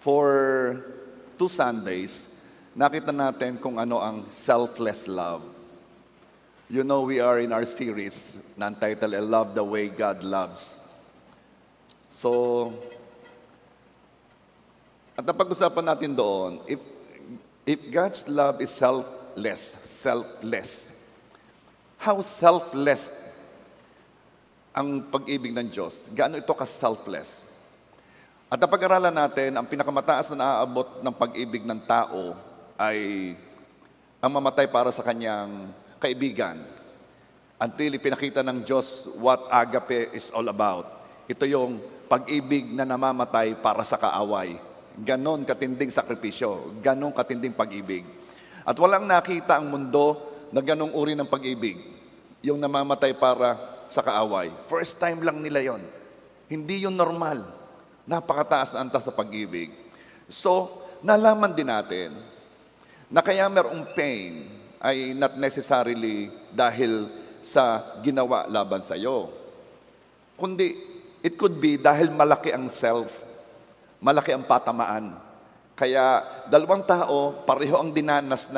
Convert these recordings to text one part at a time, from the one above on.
For 2 Sundays, nakita natin kung ano ang selfless love. You know, we are in our series na entitled, I Love the Way God Loves. So, at napag-usapan natin doon, if God's love is selfless, how selfless ang pag-ibig ng Diyos? Gaano ito ka-selfless? At napag-aralan natin, ang pinakamataas na naaabot ng pag-ibig ng tao ay ang mamatay para sa kanyang kaibigan. Until ipinakita ng Diyos what agape is all about. Ito yung pag-ibig na namamatay para sa kaaway. Ganon katinding sakripisyo, ganon katinding pag-ibig. At walang nakita ang mundo na ganong uri ng pag-ibig, yung namamatay para sa kaaway. First time lang nila yon. Hindi yung normal. Napakataas na antas sa pag-ibig. So, nalaman din natin na kaya merong pain ay not necessarily dahil sa ginawa laban sa iyo. Kundi, it could be dahil malaki ang self, malaki ang patamaan. Kaya dalawang tao, pareho ang dinanas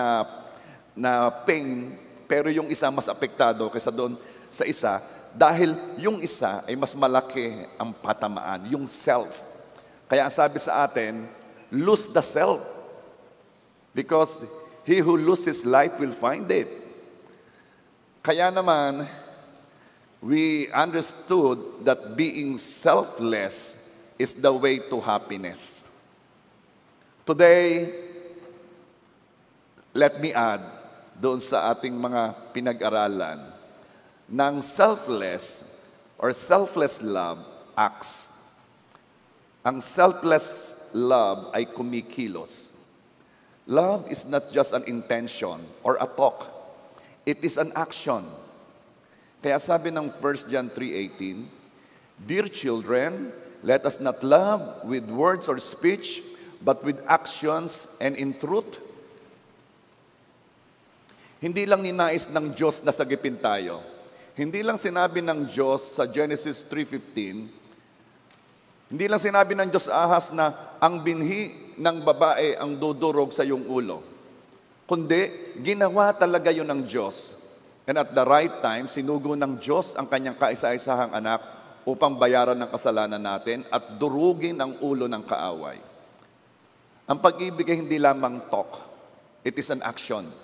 na pain, pero yung isa mas apektado kaysa doon sa isa, dahil yung isa ay mas malaki ang patamaan, yung self. Kaya ang sabi sa atin, lose the self. Because he who loses life will find it. Kaya naman, we understood that being selfless is the way to happiness. Today, let me add doon sa ating mga pinag-aralan ng selfless or selfless love acts. Ang selfless love ay kumikilos. Love is not just an intention or a talk. It is an action. Kaya sabi ng 1 John 3:18, Dear children, let us not love with words or speech, but with actions and in truth. Hindi lang ninais ng Diyos na sagipin tayo. Hindi lang sinabi ng Diyos sa Genesis 3:15, hindi lang sinabi ng Diyos ahas na ang binhi ng babae ang dudurog sa iyong ulo. Kundi, ginawa talaga yun ng Diyos. And at the right time, sinugo ng Diyos ang kanyang kaisa-isahang anak upang bayaran ng kasalanan natin at durugin ang ulo ng kaaway. Ang pag-ibig ay hindi lamang talk. It is an action.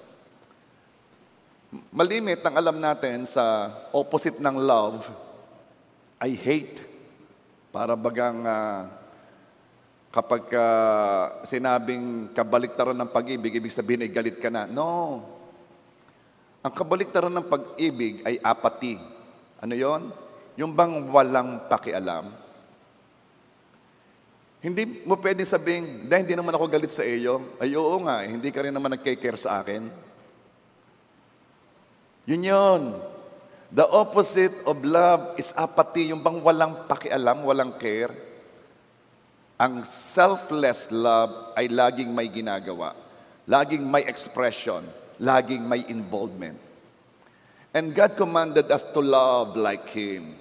Malimit ang alam natin sa opposite ng love ay hate. Para bagang kapag sinabing kabaliktaran ng pag-ibig, ibig sabihin ay galit ka na. No. Ang kabaliktaran ng pag-ibig ay apathy. Ano yon? Yung bang walang pakialam. Hindi mo pwedeng sabihin, dahil hindi naman ako galit sa iyo. Ay oo nga, hindi ka rin naman nagkikare sa akin. Yun yun. The opposite of love is apathy, yung bang walang pakialam, walang care. Ang selfless love ay laging may ginagawa, laging may expression, laging may involvement. And God commanded us to love like Him.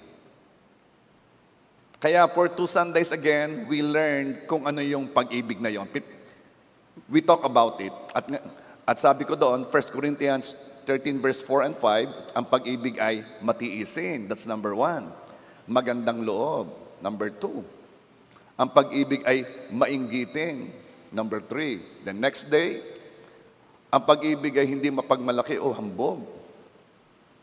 Kaya for 2 Sundays again, we learned kung ano yung pag-ibig na yon. We talk about it. At sabi ko doon, 1 Corinthians 13 verse 4 and 5, ang pag-ibig ay matiisin. That's number 1. Magandang loob. Number 2. Ang pag-ibig ay mainggiting. Number 3. The next day, ang pag-ibig ay hindi mapagmalaki o hambog.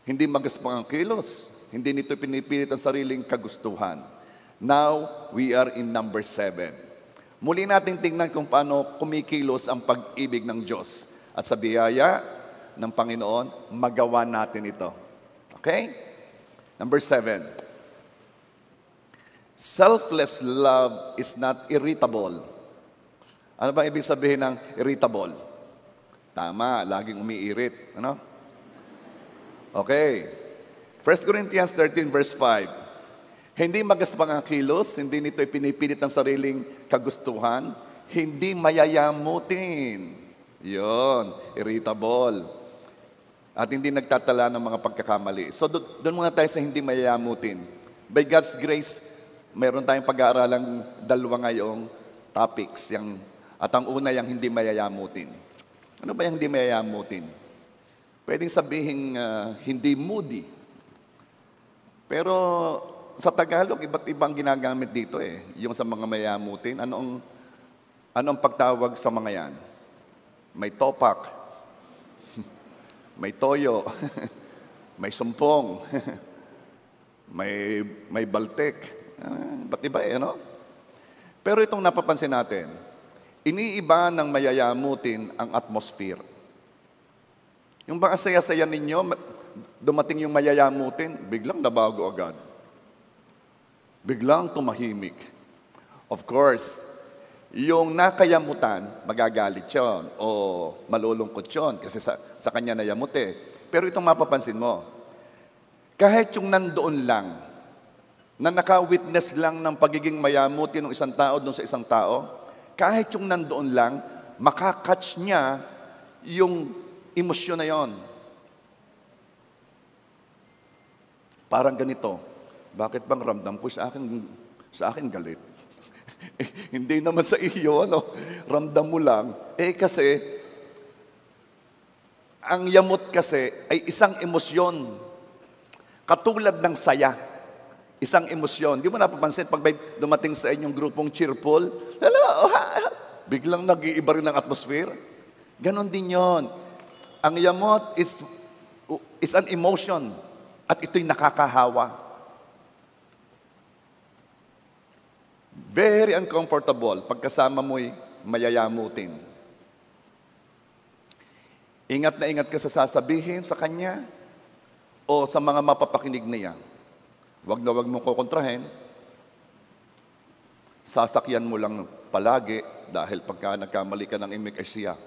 Hindi magaspang ang kilos. Hindi nito pinipilit ang sariling kagustuhan. Now, we are in number 7. Muli natin tingnan kung paano kumikilos ang pag-ibig ng Diyos. At sa biyaya ng Panginoon, magawa natin ito. Okay? Number 7. Selfless love is not irritable. Ano ba ibig sabihin ng irritable? Tama, laging umiirit. Ano? Okay. 1 Corinthians 13 verse 5. Hindi magaspang ang kilos, hindi nito ipinipilit ang sariling kagustuhan, hindi mayayamutin. Yon, irritable. At hindi nagtatala ng mga pagkakamali. So doon muna tayo sa hindi mayayamutin. By God's grace, mayroon tayong pag-aaralang dalawa ngayong topics. At ang una yung hindi mayayamutin. Ano ba yung hindi mayayamutin? Pwedeng sabihin hindi moody. Pero sa Tagalog, iba't ibang ginagamit dito eh. Yung sa mga mayayamutin, anong pagtawag sa mga yan? May topak, may toyo, may sumpong, may baltek. Ba't iba eh, no? Pero itong napapansin natin, iniiba ng mayayamutin ang atmosphere. Yung baka saya-saya ninyo, dumating yung mayayamutin, biglang nabago agad. Biglang tumahimik. Of course, yung nakayamutan, magagalit yun o malulungkot yun kasi sa kanya nayamut eh. Pero itong mapapansin mo, kahit yung nandoon lang, na naka-witness lang ng pagiging mayamutin ng isang tao doon sa isang tao, kahit yung nandoon lang, makakatch niya yung emosyon na yon. Parang ganito, bakit bang ramdam ko sa akin galit? Hindi naman sa iyo, ramdam mo lang. Kasi, ang yamot kasi ay isang emosyon. Katulad ng saya. Isang emosyon. Di mo napapansin, pag may dumating sa inyong grupong cheerful, biglang nag-iiba rin ang atmosphere. Ganon din yon. Ang yamot is an emotion. At ito'y nakakahawa. Very uncomfortable pagkasama mo'y mayayamutin. Ingat na ingat ka sa sasabihin sa kanya o sa mga mapapakinig niya. Huwag na huwag mong kukontrahin. Sasakyan mo lang palagi dahil pagka nagkamali ka ng imik ay siya.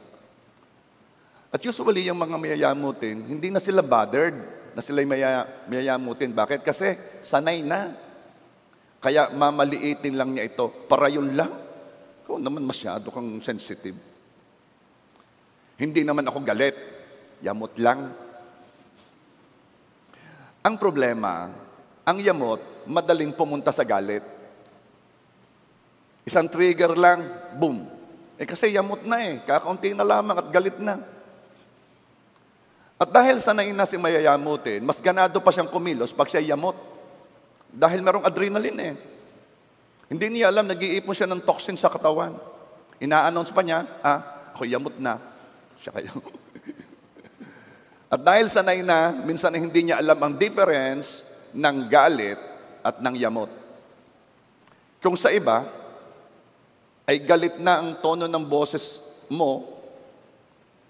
At usually, yung mga mayayamutin, hindi na sila bothered na sila'y mayayamutin. Bakit? Kasi sanay na. Kaya mamaliitin lang niya ito. Para yun lang. Ikaw naman masyado kang sensitive. Hindi naman ako galit. Yamot lang. Ang problema, ang yamot, madaling pumunta sa galit. Isang trigger lang, boom. Kasi yamot na eh. Kakaunti na lamang at galit na. At dahil sanay na si mayayamutin, mas ganado pa siyang kumilos pag siya yamot. Dahil merong adrenaline eh. Hindi niya alam, nag-iipon siya ng toxin sa katawan. Ina-announce pa niya, ako yamot na. Siya kayo. At dahil sanay na, minsan hindi niya alam ang difference ng galit at ng yamot. Kung sa iba, ay galit na ang tono ng boses mo,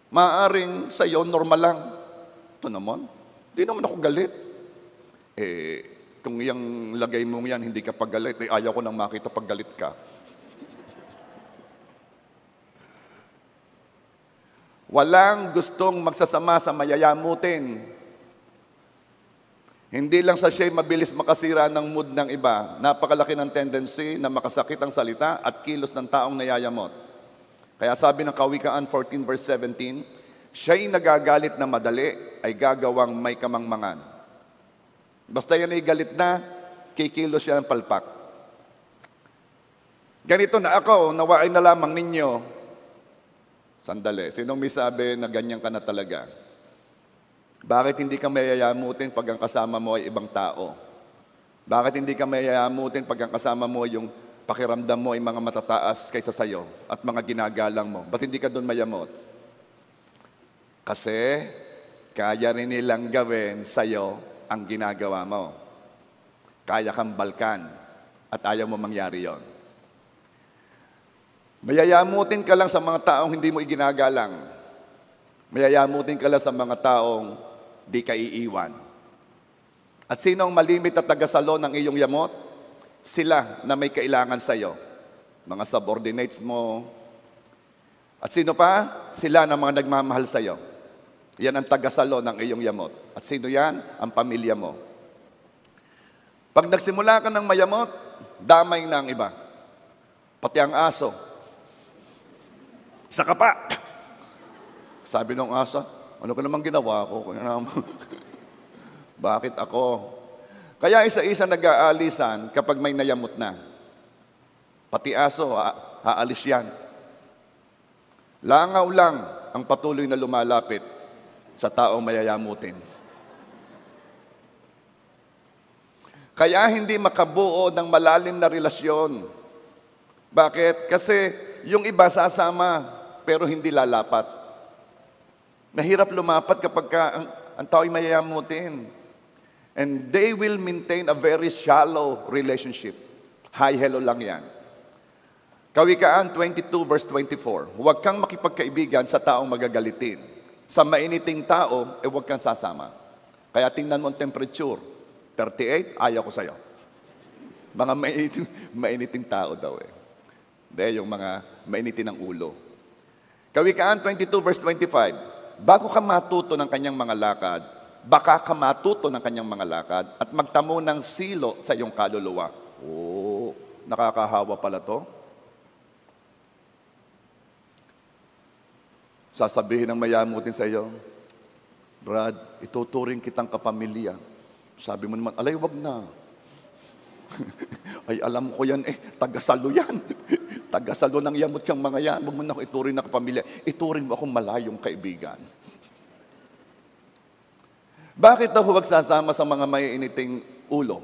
maaaring sa iyo normal lang. Ito naman, hindi naman ako galit. Kung yung lagay mo yan, hindi ka paggalit, ayaw ko nang makita paggalit ka. Walang gustong magsasama sa mayayamutin. Hindi lang sa siya'y mabilis makasira ng mood ng iba. Napakalaki ng tendency na makasakit ang salita at kilos ng taong nayayamot. Kaya sabi ng Kawikaan 14 verse 17, siya'y nagagalit na madali ay gagawang may kamangmangan. Basta yan ay galit na, kikilos siya ng palpak. Ganito na ako, nawain na lamang ninyo. Sandali, sinong may sabi na ganyan ka na talaga? Bakit hindi ka mayayamutin pag ang kasama mo ay ibang tao? Bakit hindi ka mayayamutin pag ang kasama mo yung pakiramdam mo ay mga matataas kaysa sayo at mga ginagalang mo? Ba't hindi ka doon mayamot? Kasi kaya rin nilang gawin sa'yo ang ginagawa mo. Kaya kang balkan at ayaw mo mangyari yon. Mayayamutin ka lang sa mga taong hindi mo iginagalang. Mayayamutin ka lang sa mga taong di ka iiwan. At sino ang malimit at tagasalo ng iyong yamot? Sila na may kailangan sa iyo. Mga subordinates mo. At sino pa? Sila na mga nagmamahal sa iyo. Yan ang tagasalo ng iyong yamot. At sino yan? Ang pamilya mo. Pag nagsimula ka ng mayamot, damay na ang iba. Pati ang aso. Isa ka pa! Sabi ng aso, ano ka namang ginawa ko? Bakit ako? Kaya isa-isa nag-aalisan kapag may nayamot na. Pati aso, haalis yan. Langaw lang ang patuloy na lumalapit sa taong mayayamutin. Kaya hindi makabuo ng malalim na relasyon. Bakit? Kasi yung iba sasama, pero hindi lalapat. Mahirap lumapat kapag ang tao'y mayayamutin. And they will maintain a very shallow relationship. Hi-hello lang yan. Kawikaan 22 verse 24, huwag kang makipagkaibigan sa taong magagalitin. Sa mainiting tao, huwag kang sasama. Kaya tingnan mo ang temperature. 38, ayaw ko sa'yo. Mga mainiting tao daw eh. Hindi, yung mga mainitin ng ulo. Kawikaan 22 verse 25, bago ka matuto ng kanyang mga lakad, baka ka matuto ng kanyang mga lakad at magtamo ng silo sa iyong kaluluwa. Oh, nakakahawa pala to. Sasabihin ng mayamutin sa iyo, Brad, ituturing kitang kapamilya. Sabi mo naman, alay, wag na. Ay, alam ko yan, tagasalo yan. Tagasalo ng yamot kang mga yan. Wag mo na ako ituring na kapamilya. Ituring mo akong malayong kaibigan. Bakit daw huwag sasama sa mga maiiniting ulo?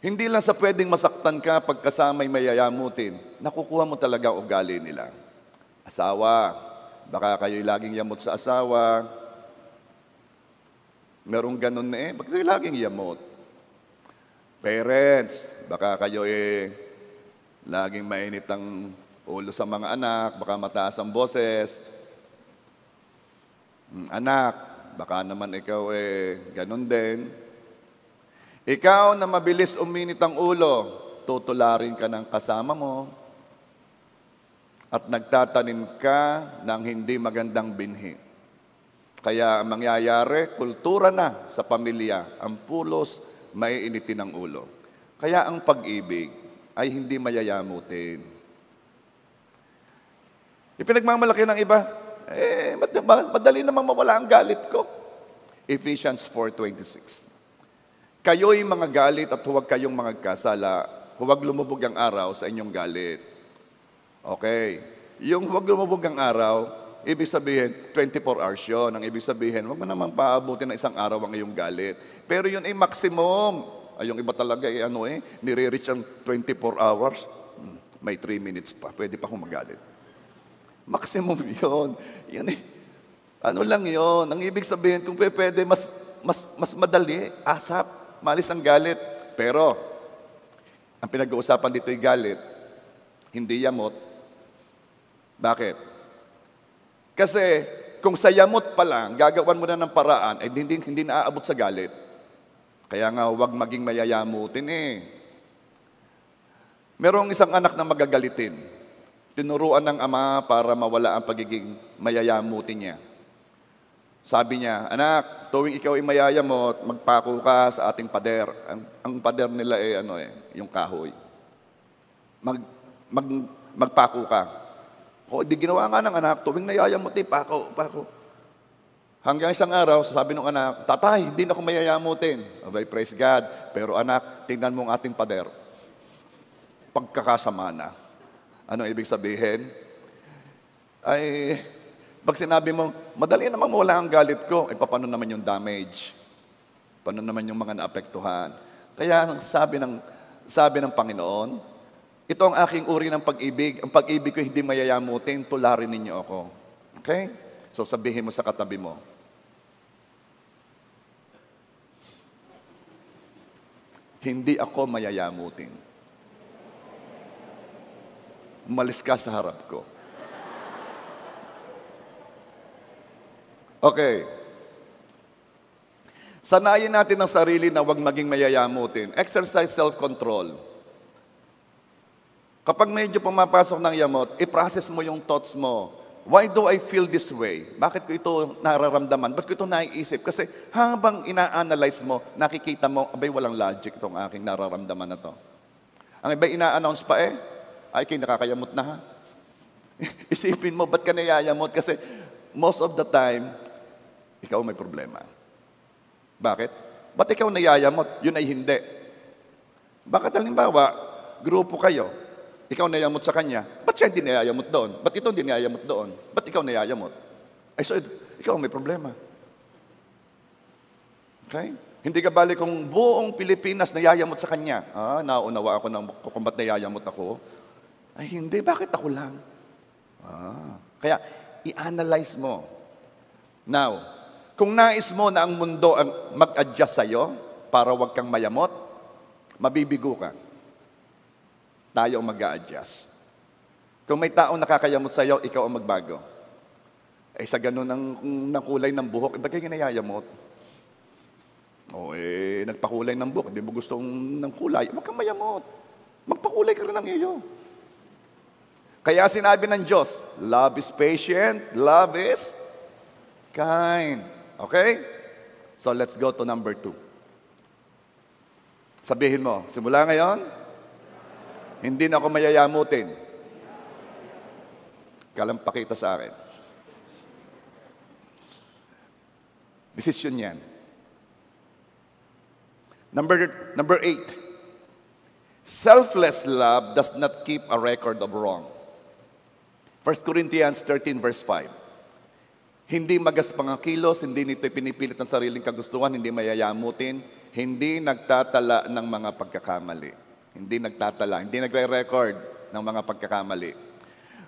Hindi lang sa pwedeng masaktan ka pagkasama'y mayayamutin, nakukuha mo talaga ang ugali nila. Asawa, baka kayo'y laging yamot sa asawa. Merong ganun na baka kayo'y laging yamot. Parents, baka kayo'y laging mainit ang ulo sa mga anak, baka mataas ang boses. Anak, baka naman ikaw ganun din. Ikaw na mabilis uminit ang ulo, tutularin ka ng kasama mo at nagtatanim ka ng hindi magandang binhi. Kaya ang mangyayari, kultura na sa pamilya, ang pulos maiinitin ang ulo. Kaya ang pag-ibig ay hindi mayayamutin. Ipinagmamalaki ng iba, madali naman mawala ang galit ko. Ephesians 4:26. Kayo'y mga galit at huwag kayong mga kasala. Huwag lumubog ang araw sa inyong galit. Okay. Yung huwag lumubog ang araw, ibig sabihin, 24 hours yun. Ang ibig sabihin, huwag mo naman paabutin ng isang araw ang iyong galit. Pero yun ay maximum. Ay, yung iba talaga nire-reach ang 24 hours. May 3 minutes pa. Pwede pa akong magalit. Maximum yun. Yan ano lang yun. Ang ibig sabihin, kung pwede, mas madali, asap. Malis ang galit. Pero, ang pinag-uusapan dito ay galit, hindi yamot. Bakit? Kasi, kung sa yamot pa lang, gagawan mo na ng paraan, ay hindi naaabot sa galit. Kaya nga, huwag maging mayayamutin Merong isang anak na magagalitin. Tinuruan ng ama para mawala ang pagiging mayayamutin niya. Sabi niya, anak, tuwing ikaw ay mayayamot, magpako ka sa ating pader. Ang pader nila yung kahoy. Magpako ka. Di ginawa nga ng anak, tuwing nayayamot, pako. Hanggang isang araw, sabi ng anak, tatay, hindi na ako mayayamutin. Abay, praise God. Pero anak, tingnan mo ang ating pader. Pagkakasama na. Ano ibig sabihin? Ay, pag sinabi mo, madali namang mawala ang galit ko, paano naman yung damage? Paano naman yung mga naapektuhan? Kaya sabi ng Panginoon, ito ang aking uri ng pag-ibig. Ang pag-ibig ko hindi mayayamutin, tularin ninyo ako. Okay? So sabihin mo sa katabi mo, hindi ako mayayamutin. Umalis ka sa harap ko. Okay. Sanayin natin ang sarili na huwag maging mayayamutin. Exercise self-control. Kapag medyo pumapasok ng yamot, i-process mo yung thoughts mo. Why do I feel this way? Bakit ko ito nararamdaman? Bakit ko ito naiisip? Kasi habang ina-analyze mo, nakikita mo, abay, walang logic itong aking nararamdaman na to. Ang iba ina-announce pa ay kayo nakakayamot na ha. Isipin mo, ba't ka nayayamot? Kasi most of the time, ikaw may problema. Bakit? Ba't ikaw nayayamot? Yun ay hindi. Bakit halimbawa, grupo kayo, Ikaw nayayamot sa kanya. Ba't siya hindi nayayamot doon? Ba't ito hindi nayayamot doon? Ba't ikaw nayayamot? Ay, so, ikaw may problema. Okay? Hindi ka bali kung buong Pilipinas nayayamot sa kanya. Nauunawa ako ng kung ba't nayayamot ako. Ay, hindi. Bakit ako lang? Kaya, i-analyze mo. Now, kung nais mo na ang mundo ang mag-adjust sa'yo para wag kang mayamot, mabibigo ka. Tayo ang mag-a-adjust. Kung may taong nakakayamot sa'yo, ikaw ang magbago. Eh sa ganun ng kulay ng buhok, ba't kayo ginayayamot? Nagpakulay ng buhok, di mo gusto ng kulay, huwag kang mayamot. Magpakulay ka rin ng iyo. Kaya sinabi ng Diyos, love is patient, love is kind. Okay? So let's go to number 2. Sabihin mo, simula ngayon, hindi na ako mayayamutin. Kalang pakita sa akin. Decision yan. Number 8. Selfless love does not keep a record of wrong. 1 Corinthians 13 verse 5. Hindi magaspang ang kilos, hindi nito pinipilit ng sariling kagustuhan, hindi mayayamutin, hindi nagtatala ng mga pagkakamali. Hindi nagtatala, hindi nagre-record ng mga pagkakamali.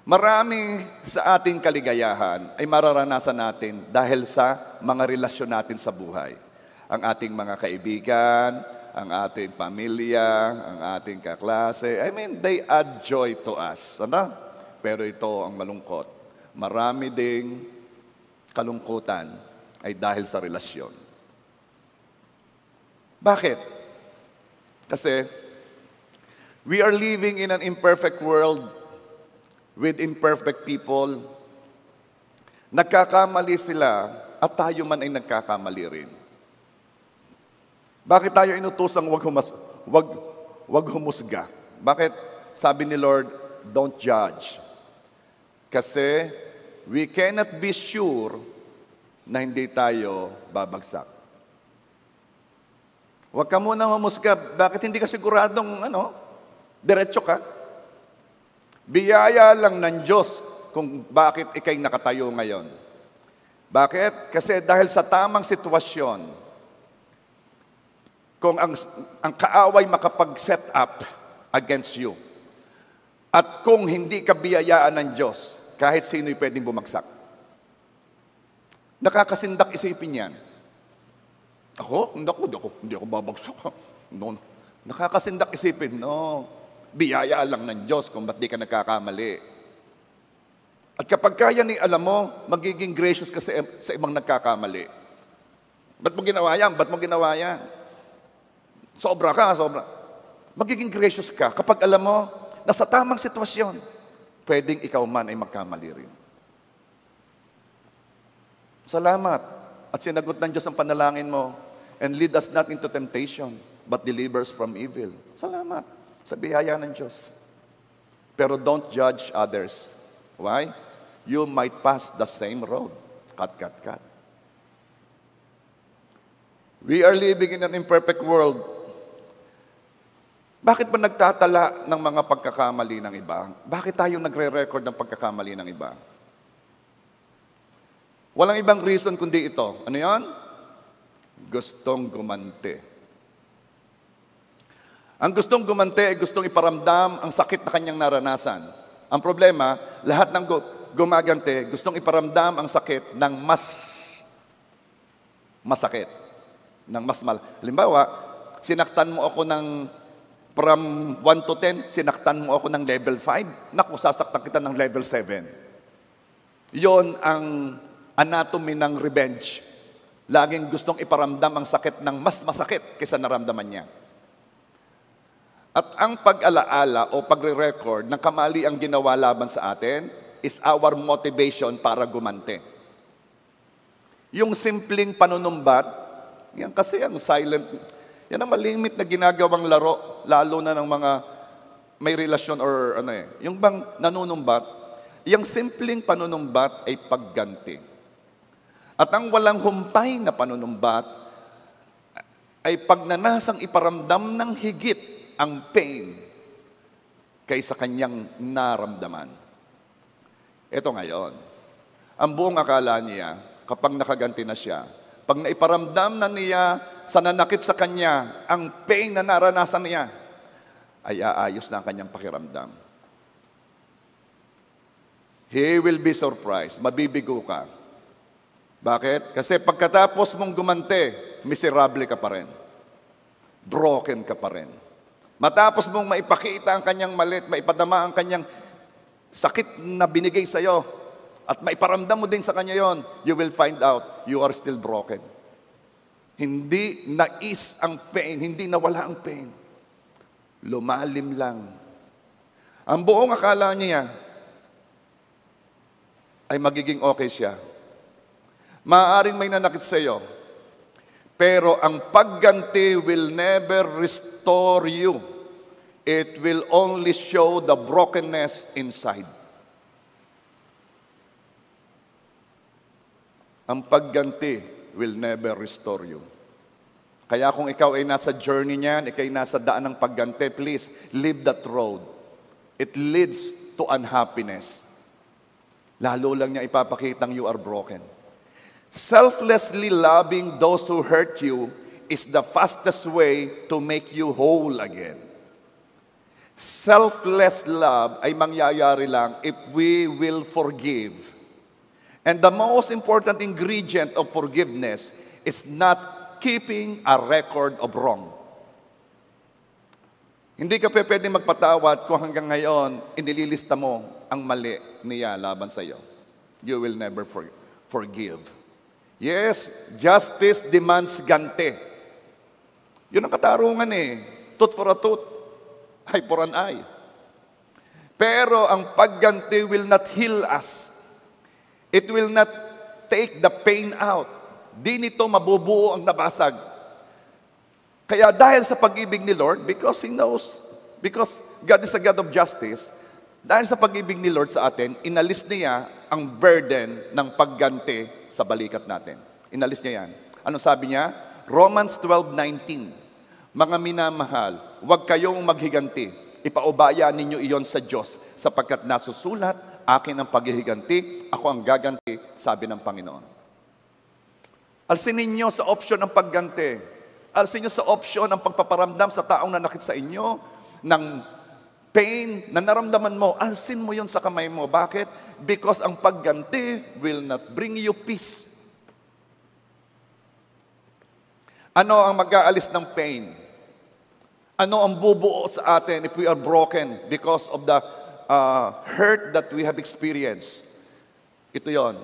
Marami sa ating kaligayahan ay mararanasan natin dahil sa mga relasyon natin sa buhay. Ang ating mga kaibigan, ang ating pamilya, ang ating kaklase. They add joy to us. Ano? Pero ito ang malungkot. Marami ding kalungkutan ay dahil sa relasyon. Bakit? Kasi we are living in an imperfect world with imperfect people. Nagkakamali sila at tayo man ay nagkakamali rin. Bakit tayo inutosang wag humusga? Bakit? Sabi ni Lord, don't judge. Kasi we cannot be sure na hindi tayo babagsak. Huwag ka muna humusga. Bakit hindi ka siguradong diretso ka? Biyaya lang ng Diyos kung bakit ikay nakatayo ngayon. Bakit? Kasi dahil sa tamang sitwasyon, kung ang kaaway makapag-set up against you, at kung hindi ka biyayaan ng Diyos, kahit sino'y pwedeng bumagsak. Nakakasindak isipin yan. Ako? Hindi ako babagsak. No. Nakakasindak isipin, no. Biyaya lang ng Diyos kung ba't di ka nagkakamali. At kapag kaya ni alam mo, magiging gracious ka sa ibang nagkakamali. Ba't mo ginawa yan? Ba't mo ginawa yan? Sobra. Magiging gracious ka kapag alam mo na sa tamang sitwasyon, pwedeng ikaw man ay magkamali rin. Salamat. At sinagot ng Diyos ang panalangin mo, and lead us not into temptation, but deliver us from evil. Salamat. Sa biyaya ng Diyos. Pero don't judge others. Why? You might pass the same road. Cut. We are living in an imperfect world. Bakit ba nagtatala ng mga pagkakamali ng iba? Bakit tayo nagre-record ng pagkakamali ng iba? Walang ibang reason kundi ito. Ano yan? Gustong gumante. Ang gustong gumante ay gustong iparamdam ang sakit na kanyang naranasan. Ang problema, lahat ng gumagante, gustong iparamdam ang sakit ng mas masakit. Halimbawa, sinaktan mo ako ng from 1 to 10, sinaktan mo ako ng level 5. Naku, sasaktan kita ng level 7. Yon ang anatomy ng revenge. Laging gustong iparamdam ang sakit ng mas masakit kaysa naramdaman niya. At ang pag-alaala o pagre-record ng kamali ang ginawa laban sa atin is our motivation para gumante. Yung simpleng panunumbat, yan kasi ang silent, yan ang malimit na ginagawang laro, lalo na ng mga may relasyon or yung bang nanunumbat, yung simpleng panunumbat ay pagganti. At ang walang humpay na panunumbat ay pagnanasang iparamdam ng higit ang pain kaysa kanyang naramdaman. Ito ngayon, ang buong akala niya, kapag nakaganti na siya, pag naiparamdam na niya sa nanakit sa kanya, ang pain na naranasan niya, ay aayos na ang kanyang pakiramdam. He will be surprised. Mabibigo ka. Bakit? Kasi pagkatapos mong gumante, miserable ka pa rin. Broken ka pa rin. Matapos mong maipakita ang kanyang malit, maipadama ang kanyang sakit na binigay sa'yo, at maiparamdam mo din sa kanya yon, you will find out you are still broken. Hindi nais ang pain, hindi nawala ang pain. Lumalim lang. Ang buong akala niya ay magiging okay siya. Maaaring may nanakit sa iyo, pero ang pagganti will never restore you. It will only show the brokenness inside. Ang pagganti will never restore you. Kaya kung ikaw ay nasa journey niyan, ikaw ay nasa daan ng pagganti, please, leave that road. It leads to unhappiness. Lalo lang niya ipapakitang you are broken. Selflessly loving those who hurt you is the fastest way to make you whole again. Selfless love ay mangyayari lang if we will forgive. And the most important ingredient of forgiveness is not keeping a record of wrong. Hindi ka pwede magpatawad kung hanggang ngayon inililista mo ang mali niya laban sa iyo. You will never forgive. Yes, justice demands ganti. Yun ang katarungan eh. Tooth for a tooth, eye for an eye. Pero ang pagganti will not heal us. It will not take the pain out. Di nito mabubuo ang nabasag. Kaya dahil sa pag-ibig ni Lord, because He knows, because God is a God of justice, dahil sa pag-ibig ni Lord sa atin, inalis niya ang burden ng pagganti sa balikat natin. Inalis niya yan. Ano sabi niya? Romans 12:19. Mga minamahal, huwag kayong maghiganti. Ipaubaya ninyo iyon sa Diyos, sapagkat nasusulat, akin ang paghihiganti, ako ang gaganti, sabi ng Panginoon. Alsin ninyo sa option ng pagganti. Alsin ninyo sa option ng pagpaparamdam sa taong nanakit sa inyo, ng pain na naramdaman mo, alsin mo yun sa kamay mo. Bakit? Because ang pagganti will not bring you peace. Ano ang mag-aalis ng pain? Ano ang bubuo sa atin if we are broken because of the hurt that we have experienced? Ito yon.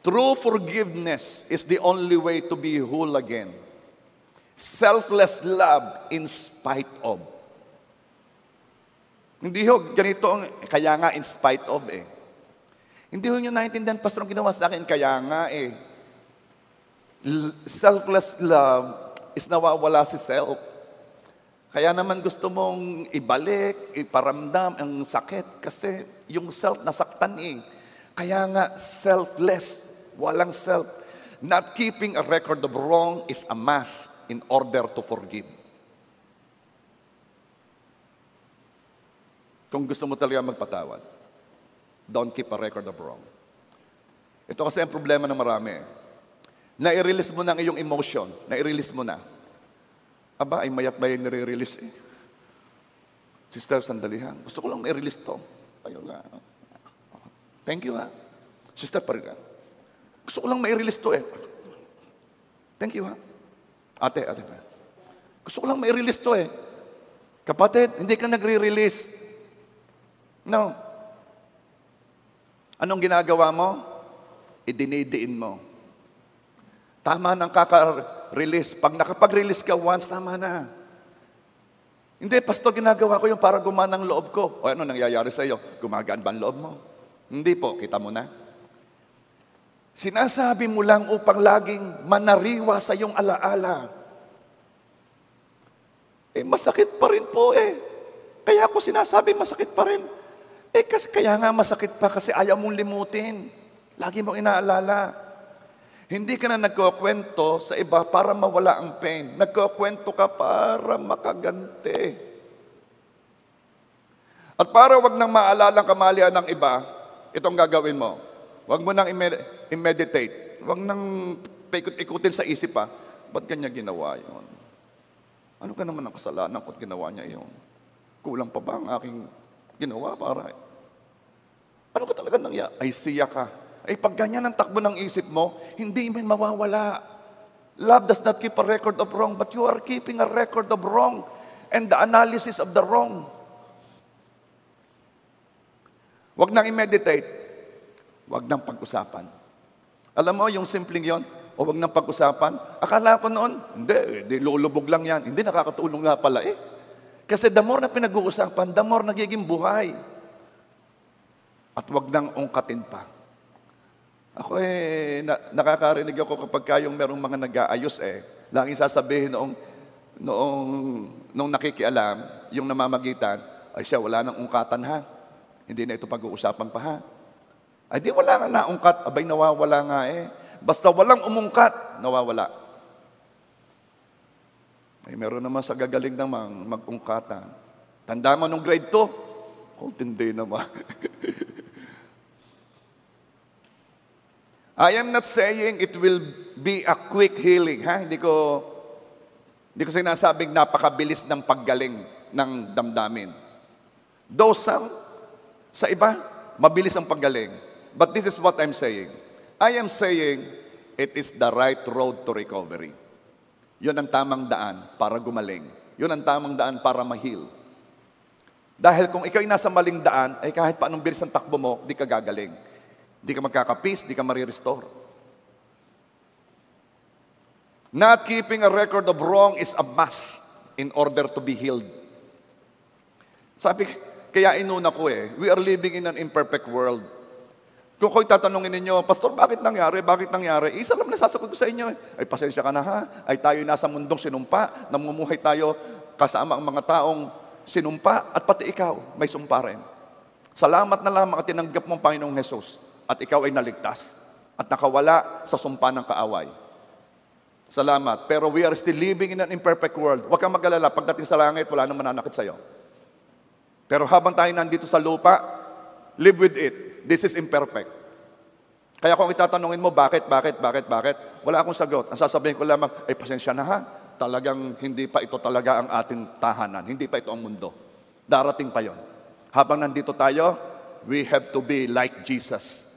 True forgiveness is the only way to be whole again. Selfless love in spite of. Hindi ho, ganito ang, kaya nga in spite of eh. Hindi ho nyo naintindihan, Pastor, ang ginawa sa akin, kaya nga eh. Selfless love is nawawala si self. Kaya naman gusto mong ibalik, iparamdam ang sakit kasi yung self nasaktan eh. Kaya nga selfless, walang self. Not keeping a record of wrong is a must in order to forgive. Kung gusto mo talaga magpatawad, don't keep a record of wrong. Ito kasi ang problema ng marami. Na-release mo na ang iyong emotion, na-release mo na. Aba, ay mayat-mayat nire-release eh. Sister, sandali ha. Gusto ko lang may-release to. Ayun nga. Thank you ha. Sister, parin ka. Gusto ko lang may-release to eh. Thank you ha. Ate. Gusto ko lang may-release to eh. Kapatid, hindi ka nagre-release. No. Anong ginagawa mo? Idinidiin mo. Tama nang kaka-release. Pag nakapag-release ka once, tama na. Hindi, Pastor, ginagawa ko yung para gumana ang loob ko. O ano nangyayari sa iyo? Gumagaan ba ang loob mo? Hindi po, kita mo na. Sinasabi mo lang upang laging manariwa sa iyong alaala. Eh, masakit pa rin po eh. Kaya ako sinasabi, masakit pa rin. Eh, kasi kaya nga masakit pa kasi ayaw mong limutin. Lagi mong inaalala. Hindi ka na nagkukwento sa iba para mawala ang pain. Nagkukwento ka para makaganti. At para wag nang maalalang kamalian ng iba, itong gagawin mo. Wag mo nang i-meditate. Wag nang paikot-ikutin sa isip pa. Ba't kanya ginawa yun? Ano ka naman ang kasalanan ko't ginawa niya yun? Kulang pa ba ang aking ginawa para? Ano ka talaga nangyari? Ay siya ka. Ay pag ganyan ang takbo ng isip mo, hindi man mawawala. Love does not keep a record of wrong, but you are keeping a record of wrong and the analysis of the wrong. Huwag nang i-meditate. Huwag nang pag-usapan. Alam mo, yung simpleng yon, o huwag nang pag-usapan, akala ko noon, hindi, lulubog lang yan. Hindi, nakakatulong nga pala eh. Kasi the more na pinag-uusapan, the more nagiging buhay. At huwag nang ungkatin pa. Ako nakakarinig ako kapag kayong merong mga nag-aayos laging sasabihin noong nakikialam, yung namamagitan, ay siya, wala nang ungkatan ha. Hindi na ito pag-uusapan pa ha. Ay di wala nga naungkat, abay nawawala nga Basta walang umungkat, nawawala. Ay meron naman sa gagaling namang mag-ungkatan. Tanda mo nung grade 2? Hindi naman. I am not saying it will be a quick healing, ha? Hindi ko sinasabing napakabilis ng paggaling ng damdamin. Though sa iba, mabilis ang paggaling. But this is what I'm saying. I am saying it is the right road to recovery. Yun ang tamang daan para gumaling. Yun ang tamang daan para ma-heal. Dahil kung ikaw'y nasa maling daan, ay kahit paanong bilis ang takbo mo, di ka gagaling. Di ka magkakapis, di ka marirestore. Not keeping a record of wrong is a must in order to be healed. Kaya inuna ko we are living in an imperfect world. Kung ko'y tatanungin ninyo, Pastor, bakit nangyari? Bakit nangyari? Isa lang nasasagot ko sa inyo. Ay, pasensya ka na ha. Ay, tayo nasa mundong sinumpa. Namumuhay tayo kasama ang mga taong sinumpa. At pati ikaw, may sumpa rin. Salamat na lamang at tinanggap mo ang Panginoong Jesus. At ikaw ay naligtas. At nakawala sa sumpa ng kaaway. Salamat. Pero we are still living in an imperfect world. Huwag kang mag-alala. Pagdating sa langit, wala nang mananakit sa'yo. Pero habang tayo nandito sa lupa, live with it. This is imperfect. Kaya kung itatanungin mo, bakit? Wala akong sagot. Ang sasabihin ko lamang, ay pasensya na ha. Talagang hindi pa ito talaga ang ating tahanan. Hindi pa ito ang mundo. Darating pa yon. Habang nandito tayo, we have to be like Jesus.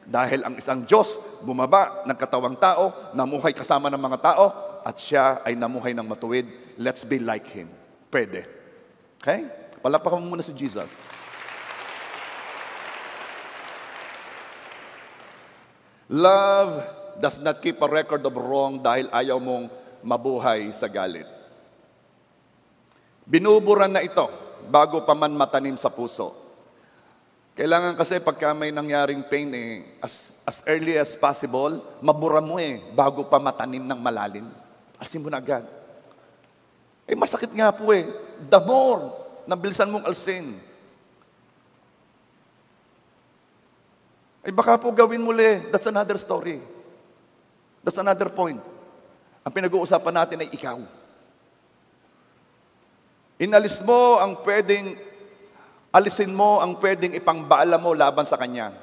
Dahil ang isang Diyos, bumaba, nagkatawang tao, namuhay kasama ng mga tao, at siya ay namuhay ng matuwid. Let's be like Him. Pwede. Okay? Palakpakan mo muna si Jesus. Love does not keep a record of wrong dahil ayaw mong mabuhay sa galit. Binuburan na ito bago pa man matanim sa puso. Kailangan kasi pagka may nangyaring pain as early as possible, mabura mo bago pa matanim ng malalim. Alsin mo na agad. Masakit nga po The more nabilisan mong alsin. Baka po gawin muli. That's another story. That's another point. Ang pinag-uusapan natin ay ikaw. Alisin mo ang pwedeng ipangbaala mo laban sa Kanya.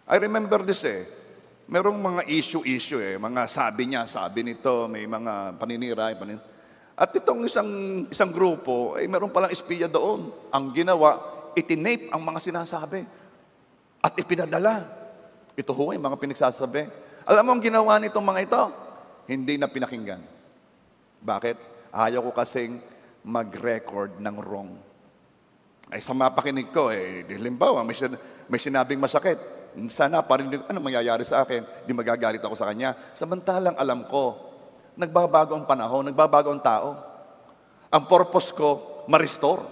I remember this Merong mga issue mga sabi niya, sabi nito, may mga paninira. At itong isang grupo, meron palang espiya doon. Ang ginawa, itinape ang mga sinasabi. At ipinadala. Ito ay mga pinagsasabi. Alam mo ang ginawa nitong mga ito? Hindi na pinakinggan. Bakit? Ayaw ko kasing mag-record ng wrong. Sa mapakinig ko, halimbawa, may sinabing masakit. Sana parinig, ano mangyayari sa akin? Di magagalit ako sa kanya. Samantalang alam ko, nagbabago ang panahon, nagbabago ang tao. Ang purpose ko, ma-restore.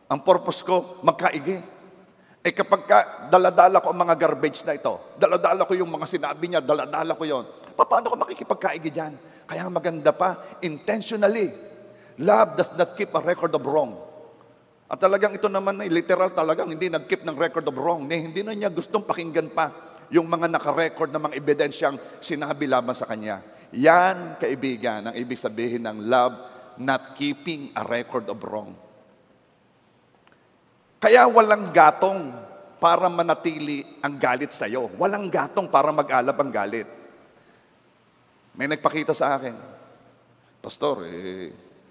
Ang purpose ko, magkaigi. Kapag daladala ko ang mga garbage na ito, daladala ko yung mga sinabi niya, daladala ko yon. Paano ko makikipagkaigi dyan? Kaya maganda pa, intentionally. Love does not keep a record of wrong. At talagang ito naman literal talagang hindi nag-keep ng record of wrong. Hindi na niya gustong pakinggan pa yung mga naka-record na mga ebidensyang sinabi laban sa kanya. Yan, kaibigan, ang ibig sabihin ng love, not keeping a record of wrong. Kaya walang gatong para manatili ang galit sa'yo. Walang gatong para mag-alab ang galit. May nagpakita sa akin, Pastor,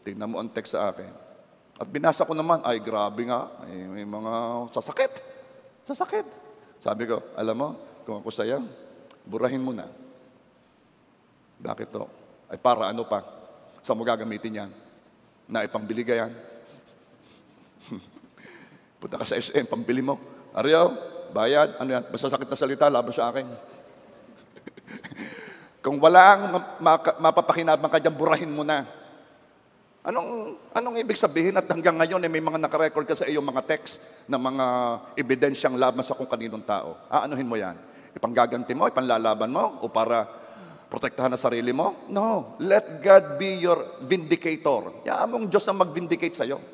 tingnan mo ang text sa akin. At binasa ko naman, ay grabe nga, may mga sasakit. Sasakit. Sabi ko, alam mo, kung ako sa'yo, burahin mo na. Bakit to? Ay para ano pa? Saan mo gagamitin yan? Na ipambili ka yan? Punta ka sa SM, pambili mo. Ariyo, bayad, ano yan? Basta sakit na salita, laban sa akin. Kung walang mapapakinabang ka dyan, burahin mo na. Anong ibig sabihin at hanggang ngayon may mga nakarecord ka sa iyong mga text na mga ebidensyang laban sa kung kaninong tao? Aanuhin mo yan? Ipanggaganti mo, ipanlalaban mo, o para protektahan ang sarili mo? No. Let God be your vindicator. Yaamong Diyos ang mag-vindicate sa'yo.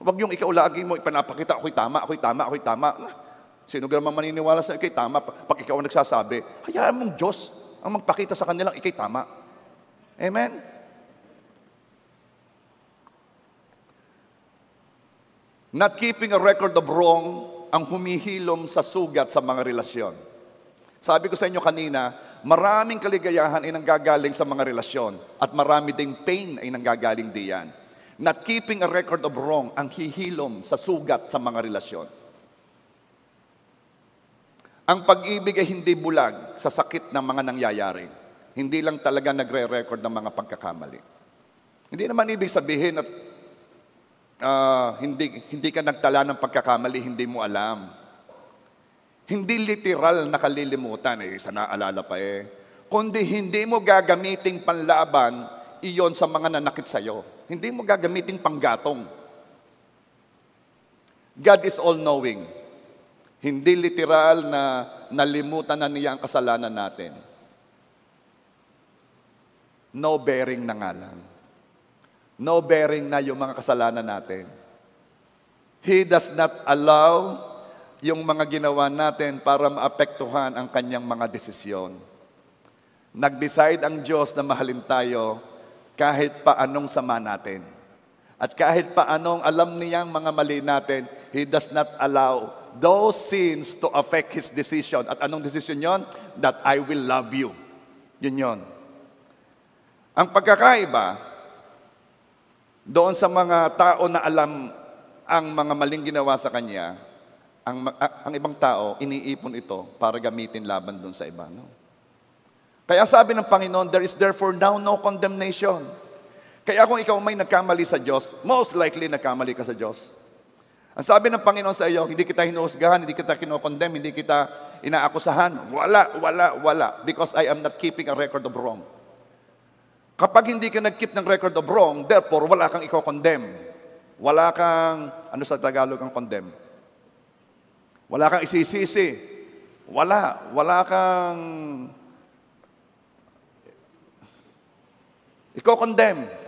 Huwag yung ikaw lagi mo ipanapakita, ako'y tama, ako'y tama, ako'y tama. Sino ka naman maniniwala sa ikay tama pag ikaw ang nagsasabi? Hayaan mong Diyos ang magpakita sa kanilang ikay tama. Amen? Not keeping a record of wrong ang humihilom sa sugat sa mga relasyon. Sabi ko sa inyo kanina, maraming kaligayahan ay nanggagaling sa mga relasyon at marami ding pain ay nanggagaling diyan. Not keeping a record of wrong ang hihilom sa sugat sa mga relasyon. Ang pag-ibig ay hindi bulag sa sakit ng mga nangyayari. Hindi lang talaga nagre-record ng mga pagkakamali. Hindi naman ibig sabihin at hindi ka nagtala ng pagkakamali, hindi mo alam. Hindi literal na kalilimutan, sa naalala pa kundi hindi mo gagamiting panlaban iyon sa mga nanakit sa'yo. Hindi mo gagamiting panggatong. God is all-knowing. Hindi literal na nalimutan na niya ang kasalanan natin. No bearing na nga lang. No bearing na yung mga kasalanan natin. He does not allow yung mga ginawa natin para maapektuhan ang kanyang mga desisyon. Nag-decide ang Diyos na mahalin tayo kahit pa anong sama natin. At kahit pa anong alam niyang mga mali natin, He does not allow those sins to affect His decision. At anong decision yon? That I will love you. Yun yon. Ang pagkakaiba, doon sa mga tao na alam ang mga maling ginawa sa Kanya, ang ibang tao, iniipon ito para gamitin laban doon sa iba. No? Kaya sabi ng Panginoon, there is therefore now no condemnation. Kaya kung ikaw may nagkamali sa Diyos, most likely nagkamali ka sa Diyos. Ang sabi ng Panginoon sa iyo, hindi kita hinuhusgahan, hindi kita kinokondem, hindi kita inaakusahan. Wala. Because I am not keeping a record of wrong. Kapag hindi ka nag-keep ng record of wrong, therefore, wala kang iko-condemn. Wala kang, ano sa Tagalog ang condemn? Wala kang isisisi. Wala kang iko-condemn.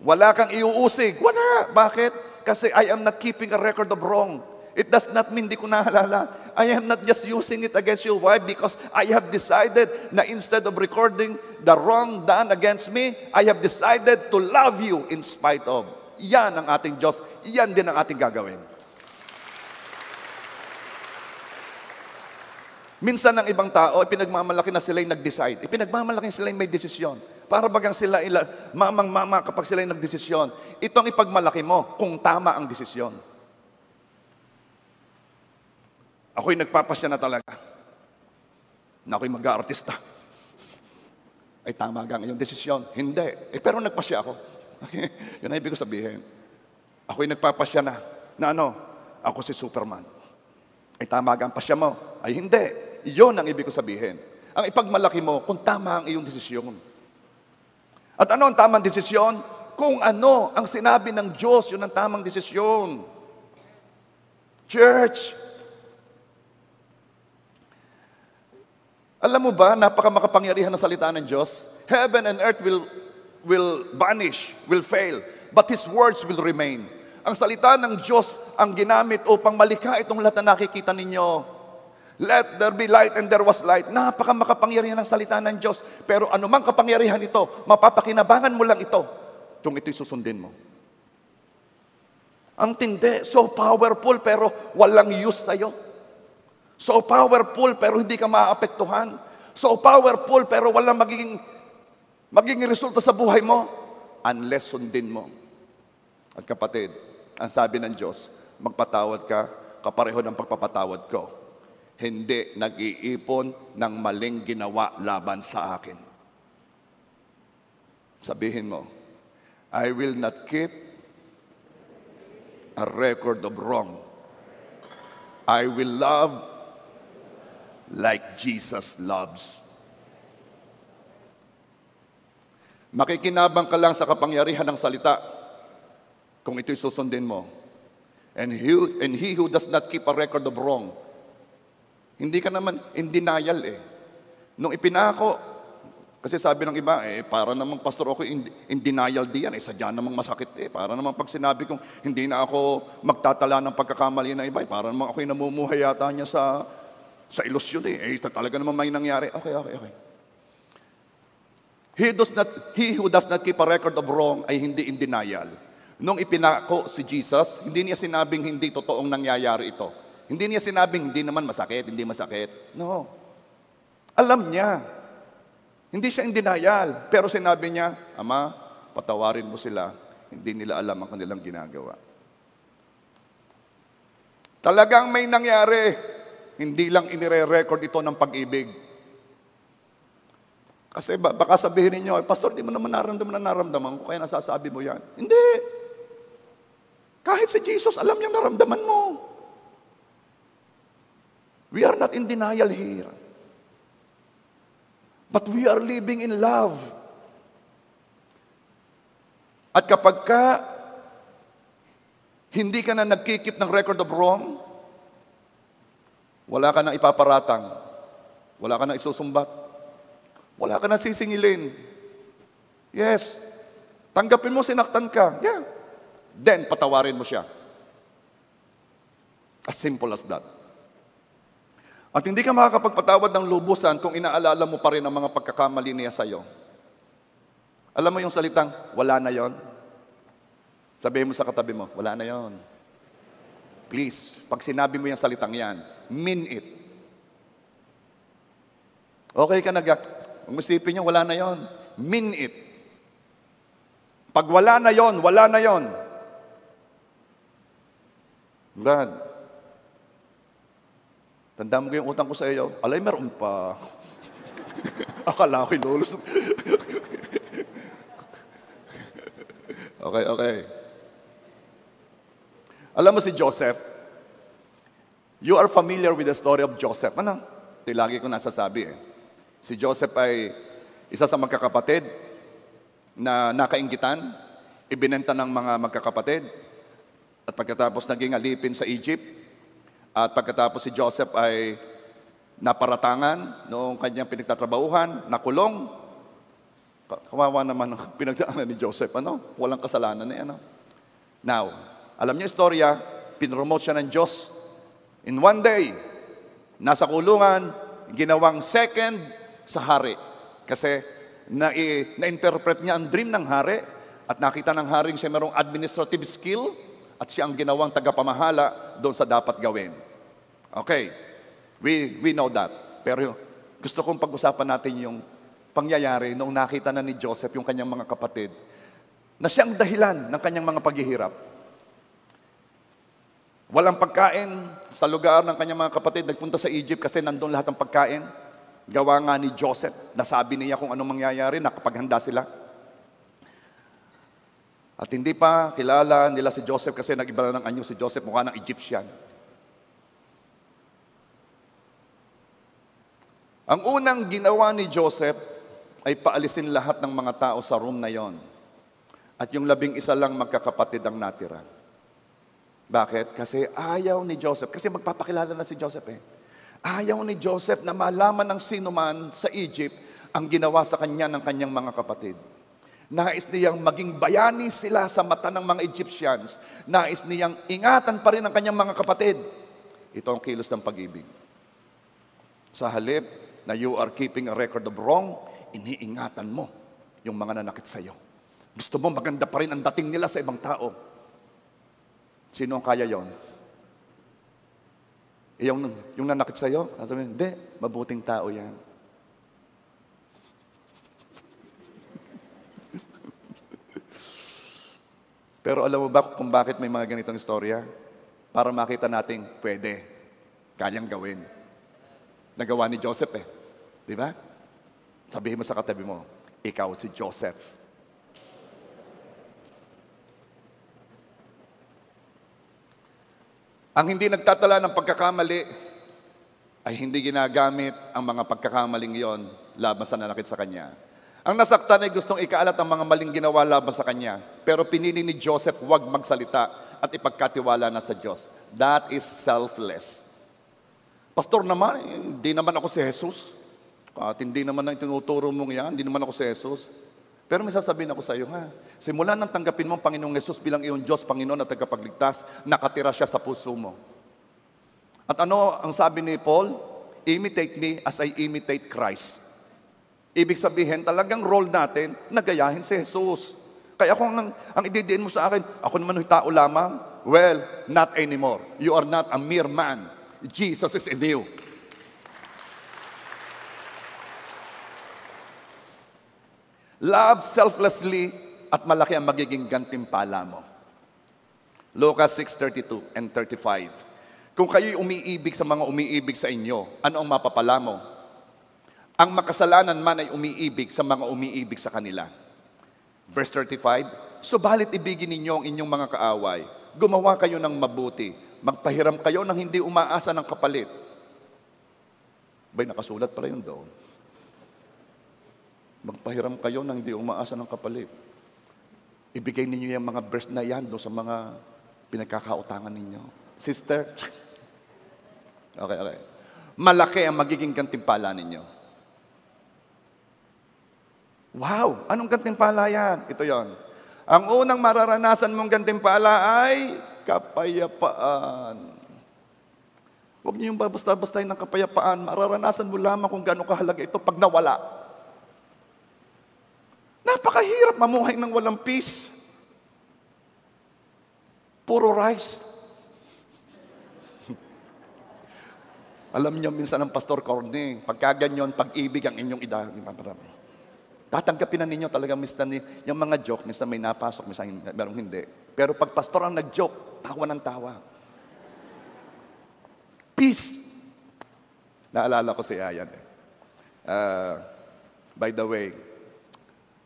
Wala kang iuusig. Wala. Bakit? Kasi I am not keeping a record of wrong. It does not mean di ko nahalala. I am not just using it against you. Why? Because I have decided na instead of recording the wrong done against me, I have decided to love you in spite of. Yan ang ating Diyos. Yan din ang ating gagawin. Minsan ng ibang tao, pinagmamalaki na sila'y nag-decide. Pinagmamalaki sila'y may desisyon. Para bagang sila, mamang-mama kapag sila'y nag-desisyon. Itong ipagmalaki mo kung tama ang desisyon. Ako'y nagpapasya na talaga na ako'y mag-aartista. Ay tama gang iyong desisyon. Hindi. Pero nagpasya ako. Yun ang ibig ko sabihin. Ako'y nagpapasya na ano? Ako si Superman. Ay tama gang pasya mo. Ay hindi. Iyon ang ibig ko sabihin. Ang ipagmalaki mo kung tama ang iyong desisyon. At ano ang tamang desisyon? Kung ano ang sinabi ng Diyos, yun ang tamang desisyon. Church, alam mo ba, napakamakapangyarihan ng salita ng Diyos? Heaven and earth will vanish, will fail, but His words will remain. Ang salita ng Diyos ang ginamit upang malikha itong lahat na nakikita ninyo. Let there be light and there was light. Napakamakapangyarihan ng salita ng Diyos. Pero anumang kapangyarihan ito, mapapakinabangan mo lang ito kung ito'y susundin mo. Ang tindi, so powerful pero walang use sa'yo. So powerful pero hindi ka maaapektuhan. So powerful pero walang magiging resulta sa buhay mo unless sundin mo. At kapatid, ang sabi ng Diyos, magpatawad ka, kapareho ng pagpapatawad ko. Hindi nag-iipon ng maling ginawa laban sa akin. Sabihin mo, I will not keep a record of wrong. I will love like Jesus loves. Makikinabang ka lang sa kapangyarihan ng salita kung ito'y susundin mo. And he who does not keep a record of wrong, hindi ka naman in denial eh. Nung ipinako, kasi sabi ng iba, para namang pastor ako in denial diyan, sadya namang masakit eh. Para namang pag sinabi kong hindi na ako magtatala ng pagkakamali ng iba, para namang ako'y namumuhay yata niya sa ilusyon eh. Talaga namang may nangyari. Okay. He who does not keep a record of wrong ay hindi in denial. Nung ipinako si Jesus, hindi niya sinabing hindi totoong nangyayari ito. Hindi niya sinabing hindi naman masakit, hindi masakit. No. Alam niya. Hindi siya in denial. Pero sinabi niya, Ama, patawarin mo sila. Hindi nila alam ang kanilang ginagawa. Talagang may nangyari. Hindi lang inire-record ito ng pag-ibig. Kasi baka sabihin ninyo, Pastor, di mo naman naramdaman ko, kaya nasasabi mo yan. Hindi. Kahit si Jesus, alam niyang naramdaman mo. We are not in denial here. But we are living in love. At kapag hindi ka na nagkikip ng record of wrong, wala ka na ipaparatang, wala ka na isusumbat, wala ka na sisingilin. Yes. Tanggapin mo, sinaktan ka. Yeah. Then, patawarin mo siya. As simple as that. At hindi ka makakapagpatawad ng lubusan kung inaalala mo pa rin ang mga pagkakamali niya sa'yo. Alam mo yung salitang, wala na yon? Sabihin mo sa katabi mo, wala na yon. Please, pag sinabi mo yung salitang yan, mean it. Okay ka kung isipin niyo, wala na yon. Mean it. Pag wala na yon, wala na yon. God, tandaan mo ko yung utang ko sa iyo. Alay, meron pa. Akala ko'y lulus. Okay. Alam mo si Joseph, you are familiar with the story of Joseph. Ano? Ito lagi ko nasasabi eh. Si Joseph ay isa sa magkakapatid na nakainggitan, ibinenta ng mga magkakapatid, at pagkatapos naging alipin sa Egypt. At pagkatapos si Joseph ay naparatangan noong kanyang pinagtatrabahuhan, nakulong. Kawawa naman ang pinagdaanan ni Joseph, Walang kasalanan eh, Now, alam niyo istorya, pinromote siya ng Diyos. In one day, nasa kulungan, ginawang second sa hari. Kasi na-interpret niya ang dream ng hari at nakita ng haring siya mayroong administrative skill at siya ang ginawang tagapamahala doon sa dapat gawin. Okay, we know that. Pero gusto kong pag-usapan natin yung pangyayari nung nakita na ni Joseph yung kanyang mga kapatid na siyang dahilan ng kanyang mga paghihirap. Walang pagkain sa lugar ng kanyang mga kapatid. Nagpunta sa Egypt kasi nandun lahat ng pagkain. Gawa nga ni Joseph. Nasabi niya kung anong mangyayari, nakapaghanda sila. At hindi pa kilala nila si Joseph kasi nag-iba na ng anyo si Joseph, mukha ng Egyptian. Ang unang ginawa ni Joseph ay paalisin lahat ng mga tao sa room na yon. At yung 11 lang magkakapatid ang natira. Bakit? Kasi ayaw ni Joseph, kasi magpapakilala na si Joseph eh. Ayaw ni Joseph na malaman ng sino man sa Egypt ang ginawa sa kanya ng kanyang mga kapatid. Nais niyang maging bayani sila sa mata ng mga Egyptians. Nais niyang ingatan pa rin ang kanyang mga kapatid. Ito ang kilos ng pag-ibig. Sa halip na you are keeping a record of wrong, iniingatan mo yung mga nanakit sa iyo. Gusto mo maganda pa rin ang dating nila sa ibang tao. Sino ang kaya yon? Yung nanakit sa'yo, sabi, hindi, mabuting tao yan. Pero alam mo ba kung bakit may mga ganitong istorya? Para makita natin, pwede, kayang gawin. Nagawa ni Joseph Di ba? Sabihin mo sa katabi mo, ikaw si Joseph. Ang hindi nagtatala ng pagkakamali ay hindi ginagamit ang mga pagkakamaling iyon laban sa nanakit sa kanya. Ang nasaktan ay gustong ikaalat ang mga maling ginawa laban sa kanya. Pero pinili ni Joseph huwag magsalita at ipagkatiwala na sa Diyos. That is selfless. Pastor naman, hindi naman ako si Jesus. At hindi naman ang tinuturo mong yan, hindi naman ako si Jesus. Pero may sasabihin ako sa iyo, simula nang tanggapin mo ang Panginoong Jesus bilang iyong Diyos, Panginoon at tagapagligtas, nakatira siya sa puso mo. At ano ang sabi ni Paul? Imitate me as I imitate Christ. Ibig sabihin, talagang role natin, nagayahin si Jesus. Kaya kung ang ididiin mo sa akin, ako naman tao lamang, well, not anymore. You are not a mere man. Jesus is in you. Love selflessly at malaki ang magiging gantimpala mo. Lucas 6:32 and 35. Kung kayo'y umiibig sa mga umiibig sa inyo, ano ang mapapala mo? Ang makasalanan man ay umiibig sa mga umiibig sa kanila. Verse 35, subalit ibigin ninyo ang inyong mga kaaway. Gumawa kayo ng mabuti. Magpahiram kayo ng hindi umaasa ng kapalit. Bay, nakasulat pala yun doon. Magpahiram kayo ng hindi umaasa ng kapalit. Ibigay ninyo yung mga verse na yan doon sa mga pinagkakautangan ninyo. Sister, okay. Malaki ang magiging gantimpala ninyo. Wow! Anong gantimpala yan? Ito yon. Ang unang mararanasan mong gantimpala ay kapayapaan. Huwag niyo yung babasta-bastahin ng kapayapaan. Mararanasan mo lamang kung gaano kahalaga ito pag nawala. Napakahirap mamuhay ng walang peace. Puro rice. Alam niyo, minsan ng Pastor Corny, pagkaganyon, pag-ibig ang inyong tatanggapin na ninyo talaga, minsan yung mga joke, minsan may napasok, minsan merong hindi. Pero pag pastor ang nag-joke, tawa ng tawa. Peace. Naalala ko si Ayan. By the way,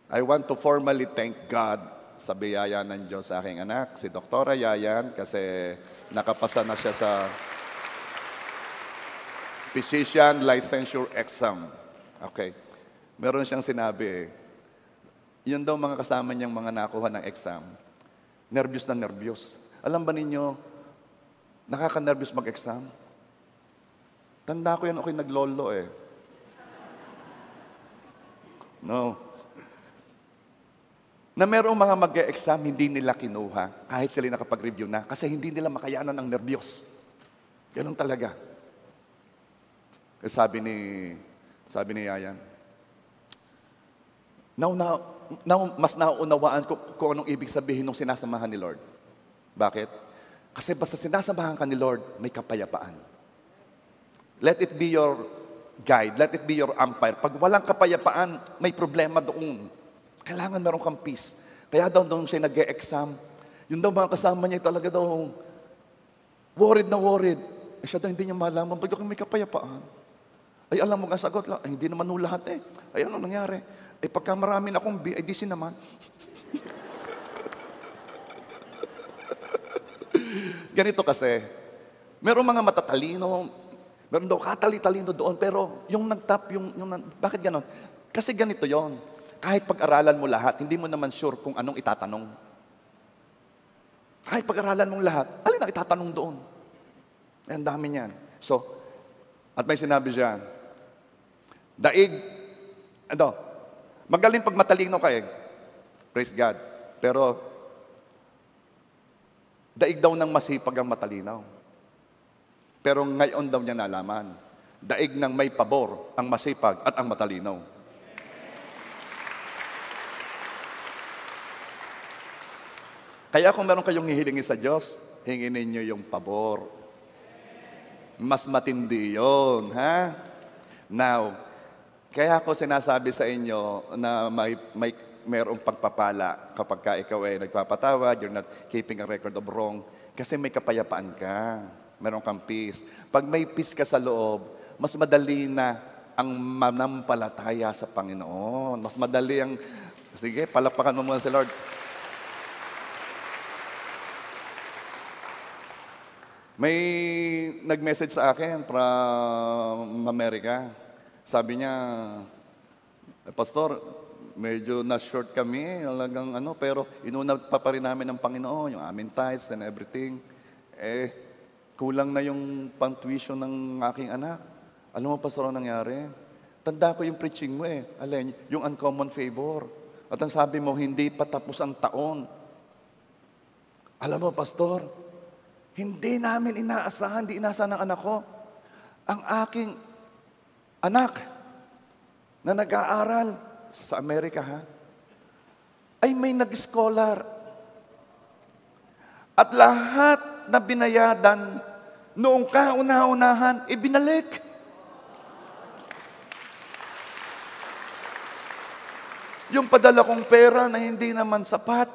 I want to formally thank God sa biyaya ng Diyos sa aking anak, si Dr. Yayan, kasi nakapasa na siya sa physician licensure exam. Okay. Meron siyang sinabi yun daw mga kasama niyang mga nakuha ng exam, nervyos na nervyos. Alam ba ninyo, nakaka-nervyos mag-exam? Tanda ko yan, ako'y naglolo No. Na merong mga mag-e-exam, hindi nila kinuha, kahit sila nakapag-review na, kasi hindi nila makayanan ng nervyos. Ganun talaga. Kasi sabi ni Yayan, now mas nauunawaan ko kung anong ibig sabihin ng sinasamahan ni Lord. Bakit? Kasi basta sinasamahan ka ni Lord, may kapayapaan. Let it be your guide, let it be your umpire. Pag walang kapayapaan, may problema doon. Kailangan meron kang peace. Kaya daw siya nag-e-exam. Yun daw mga kasama niya talaga daw worried na worried. Siya daw hindi niya malaman, ba't ako may kapayapaan? Ay alam mo ang sagot lang, ay hindi naman lahat Ay ano nangyari? Ay pagka marami na akong B, ay di si naman. Ganito kasi, meron mga matatalino, meron daw katali-talino doon, pero yung nag-top, bakit ganon? Kasi ganito yon. Kahit pag-aralan mo lahat, hindi mo naman sure kung anong itatanong. Kahit pag-aralan mong lahat, alin ang itatanong doon? Ang dami niyan. So, at may sinabi siya, magaling pag matalino ka Praise God. Pero, daig daw ng masipag ang matalinaw. Pero ngayon daw niya nalaman, daig ng may pabor ang masipag at ang matalinaw. Kaya kung meron kayong hihilingin sa Diyos, hingin ninyo yung pabor. Mas matindi yun, ha? Now, kaya ako sinasabi sa inyo na mayroong pagpapala kapag ka ikaw ay nagpapatawad, you're not keeping a record of wrong, kasi may kapayapaan ka, meron kang peace. Pag may peace ka sa loob, mas madali na ang manampalataya sa Panginoon. Mas madali ang, sige, palapakan mo muna si Lord. May nag-message sa akin from America. Sabi niya, Pastor, medyo na-short kami, talagang pero inuna pa rin namin ng Panginoon, yung aming tithes and everything. Kulang na yung pang-tuition ng aking anak. Alam mo, Pastor, ang nangyari? Tanda ko yung preaching mo Alin, yung uncommon favor. At ang sabi mo, hindi pa tapos ang taon. Alam mo, Pastor, hindi namin inaasahan, hindi inaasahan ng anak ko. Ang aking anak na nag-aaral sa Amerika, ay may nag-scholar. At lahat na binayadan noong kauna-unahan, ibinalik. Yung padala kong pera na hindi naman sapat,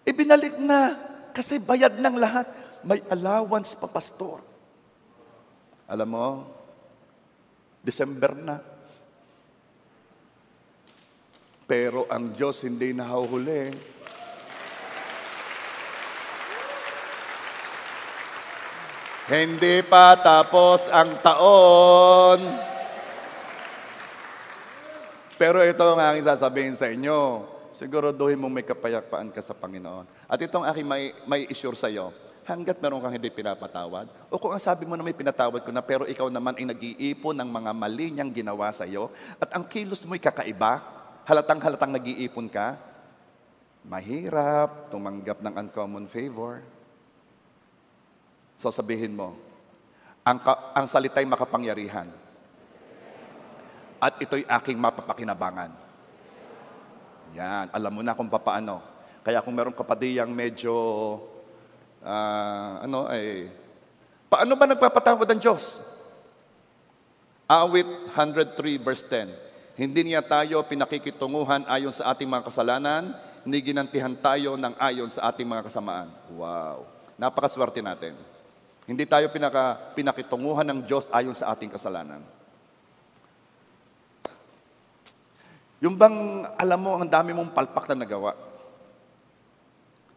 ibinalik na kasi bayad ng lahat. May allowance pa, Pastor. Alam mo, December na. Pero ang Diyos hindi nahuhuli. Hindi pa tapos ang taon. Pero ito ang aking sasabihin sa inyo. Siguraduhin mong may kapayapaan ka sa Panginoon. At itong aking may assure sa iyo, hanggat meron kang hindi pinapatawad, o kung ang sabi mo na may pinatawad ko na, pero ikaw naman ay nag-iipon ng mga mali niyang ginawa sa iyo, at ang kilos mo'y kakaiba, halatang nag-iipon ka, mahirap tumanggap ng uncommon favor. So sabihin mo, ang salita'y makapangyarihan, at ito'y aking mapapakinabangan. Yan, alam mo na kung paano. Kaya kung meron kapadiyang medyo paano ba nagpapatawad ang Diyos? Awit 103 verse 10. Hindi niya tayo pinakikitunguhan ayon sa ating mga kasalanan, hindi ginantihan tayo ng ayon sa ating mga kasamaan. Wow! Napakaswerte natin. Hindi tayo pinakitunguhan ng Diyos ayon sa ating kasalanan. Yung bang, alam mo, ang dami mong palpak na nagawa.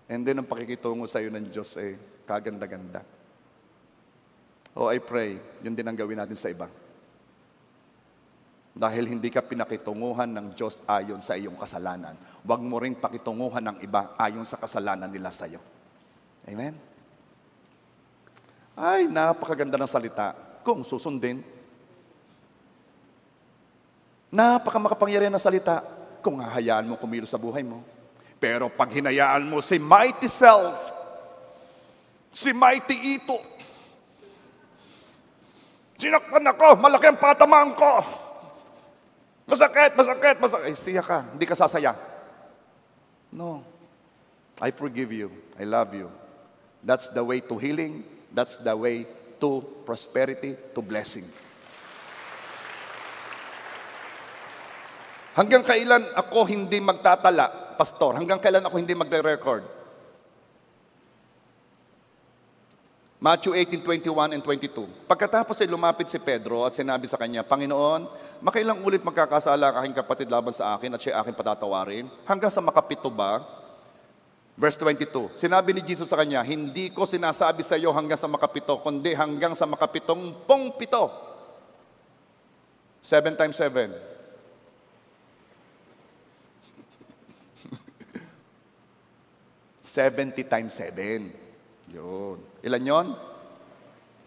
And then, ang pakikitungo sa iyo ng Diyos kaganda-ganda. Oh, I pray, yun din ang gawin natin sa iba. Dahil hindi ka pinakitunguhan ng Diyos ayon sa iyong kasalanan, huwag mo rin pakitunguhan ng iba ayon sa kasalanan nila sa iyo. Amen? Ay, napakaganda ng salita kung susundin. Napakamakapangyarihan ng salita kung hahayaan mo kumilos sa buhay mo. Pero pag hinayaan mo si mighty self, si mighty ito, sinaktan ako, malaki ang patamaan ko, masakit, siya ka, hindi ka sasaya. No, I forgive you, I love you. That's the way to healing, that's the way to prosperity, to blessing. Hanggang kailan ako hindi magtatala, Pastor? Hanggang kailan ako hindi magre-record? Matthew 18:21 and 22. Pagkatapos ay lumapit si Pedro at sinabi sa kanya, Panginoon, makailang ulit magkakasala ang aking kapatid laban sa akin at siya aking patatawarin? Hanggang sa makapito ba? Verse 22. Sinabi ni Jesus sa kanya, hindi ko sinasabi sa iyo hanggang sa makapito, kundi hanggang sa makapitong-pito. 7 times 7. 70 times 7. Yun. Ilan yun?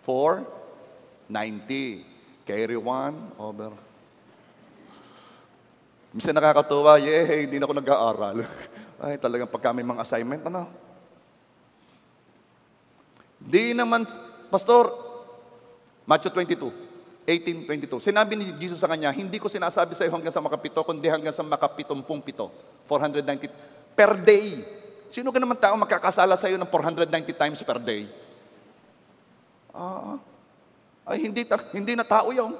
4, 90. Carry 1 over. Minsan nakakatuwa, hindi na ako nag-aaral. Ay, talagang pagka may mga assignment, Di naman, Pastor, Matthew 22, 18:22. Sinabi ni Jesus sa kanya, hindi ko sinasabi sa iyo hanggang sa makapito, kundi hanggang sa makapitumpung-pito. 490 per day. Sino ka naman tao magkakasala sa'yo ng 490 times per day? Ay, hindi na tao yun.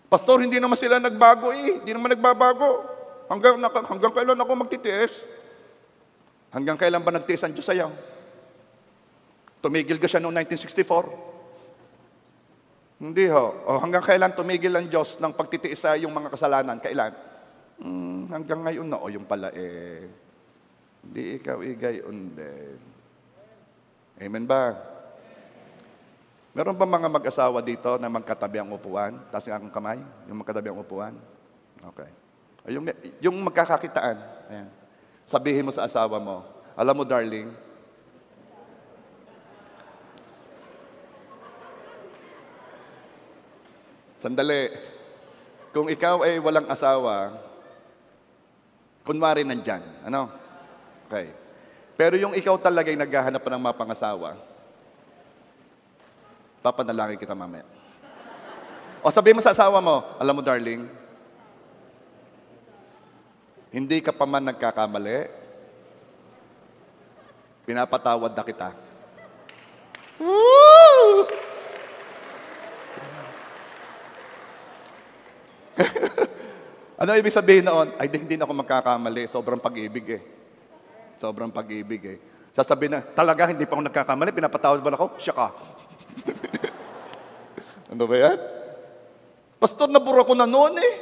Pastor, hindi naman sila nagbago eh. Hindi naman nagbabago. Hanggang kailan ako magtitiis? Hanggang kailan ba nagtiis ang Diyos sa'yo? Tumigil ka siya noong 1964? Hindi ho. O hanggang kailan tumigil ang Diyos ng pagtitiis sa yung mga kasalanan? Kailan? Hanggang ngayon na. O yung pala hindi ikaw igayon din. Amen ba? Meron ba mga mag-asawa dito na magkatabi ang upuan? Taas nga akong kamay. Yung magkatabi ang upuan. Okay. Yung magkakakitaan. Ayan. Sabihin mo sa asawa mo, alam mo darling, sandali, kung ikaw ay walang asawa, kunwari nandyan. Ano? Okay. Pero yung ikaw talaga ay naghahanap pa ng mga pangasawa, papanalangin kita mamaya. O sabihin mo sa asawa mo, alam mo darling, hindi ka pa man nagkakamali, pinapatawad na kita. Woo! Ano ibig sabihin noon? Ay, hindi na ako magkakamali. Sobrang pag-ibig eh. Sobrang pag-ibig eh. Sasabihin na, talaga hindi pa ako nagkakamali, pinapatawad ba ako? Siya ka. Ano ba yan? Pastor, nabura ko na noon eh.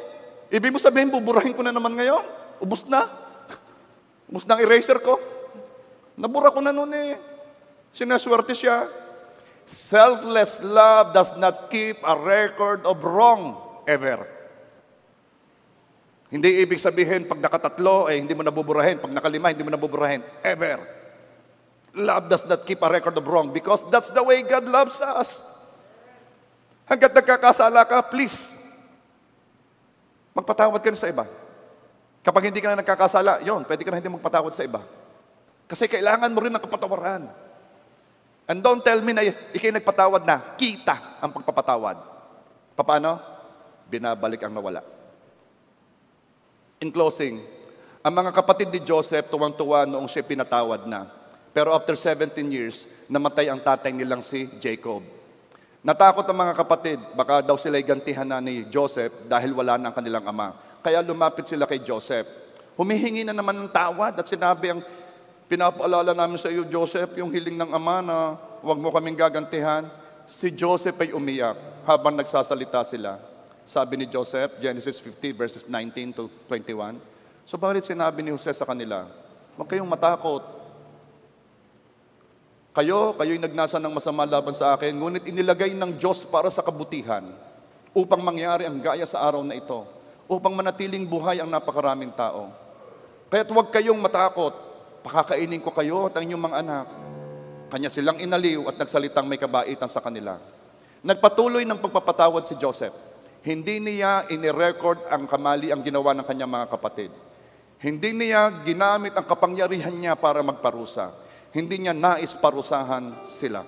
Ibig mo sabihin, buburahin ko na naman ngayon. Ubus na. Ubus na ang eraser ko. Nabura ko na noon eh. Sinaswerte siya. Selfless love does not keep a record of wrong ever. Hindi ibig sabihin, pag nakatatlo, hindi mo nabuburahin. Pag nakalima, hindi mo nabuburahin. Ever. Love does not keep a record of wrong because that's the way God loves us. Hanggat nagkakasala ka, please, magpatawad ka na sa iba. Kapag hindi ka na nagkakasala, pwede ka na hindi magpatawad sa iba. Kasi kailangan mo rin ng kapatawaran. And don't tell me na ikay nagpatawad na, kita ang pagpapatawad. Paano? Binabalik ang nawala. In closing, ang mga kapatid ni Joseph tuwang-tuwa noong siya pinatawad na. Pero after 17 years, namatay ang tatay nilang si Jacob. Natakot ang mga kapatid, baka daw sila'y gantihan na ni Joseph dahil wala na ang kanilang ama. Kaya lumapit sila kay Joseph. Humihingi na naman ng tawad at sinabi ang pinapaalala namin sa iyo, Joseph, yung hiling ng ama na huwag mo kaming gagantihan. Si Joseph ay umiyak habang nagsasalita sila. Sabi ni Joseph, Genesis 50 verses 19 to 21. So bakit sinabi ni Jose sa kanila, huwag kayong matakot. Kayo'y nagnasa ng masama laban sa akin, ngunit inilagay ng Diyos para sa kabutihan upang mangyari ang gaya sa araw na ito, upang manatiling buhay ang napakaraming tao. Kaya't huwag kayong matakot, pakakainin ko kayo at ang inyong mga anak. Kanya silang inaliw at nagsalitang may kabaitan sa kanila. Nagpatuloy ng pagpapatawad si Joseph. Hindi niya inirecord ang kamali ang ginawa ng kanyang mga kapatid. Hindi niya ginamit ang kapangyarihan niya para magparusa. Hindi niya nais parusahan sila.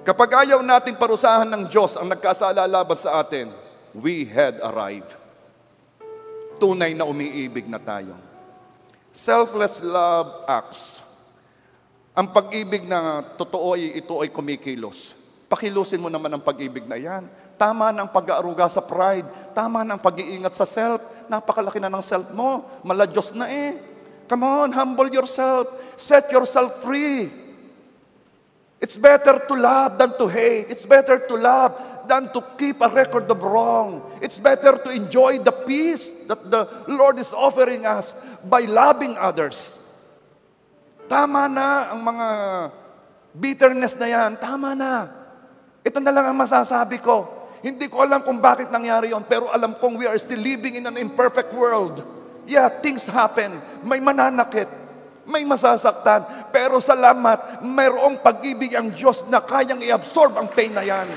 Kapag ayaw nating parusahan ng Diyos ang nagkasala laban sa atin, we had arrived. Tunay na umiibig na tayo. Selfless love acts. Ang pag-ibig na totoo ito ay kumikilos. Pakilusin mo naman ang pag-ibig na yan. Tama na ang pag-aaruga sa pride. Tama na ang pag-iingat sa self. Napakalaki na ng self mo. Maladyos na eh. Come on, humble yourself. Set yourself free. It's better to love than to hate. It's better to love than to keep a record of wrong. It's better to enjoy the peace that the Lord is offering us by loving others. Tama na ang mga bitterness na yan. Tama na. Ito na lang ang masasabi ko. Hindi ko alam kung bakit nangyari yon, pero alam kong we are still living in an imperfect world. Yeah, things happen. May mananakit, may masasaktan, pero salamat, mayroong pag-ibig ang Diyos na kayang i-absorb ang pain na yan.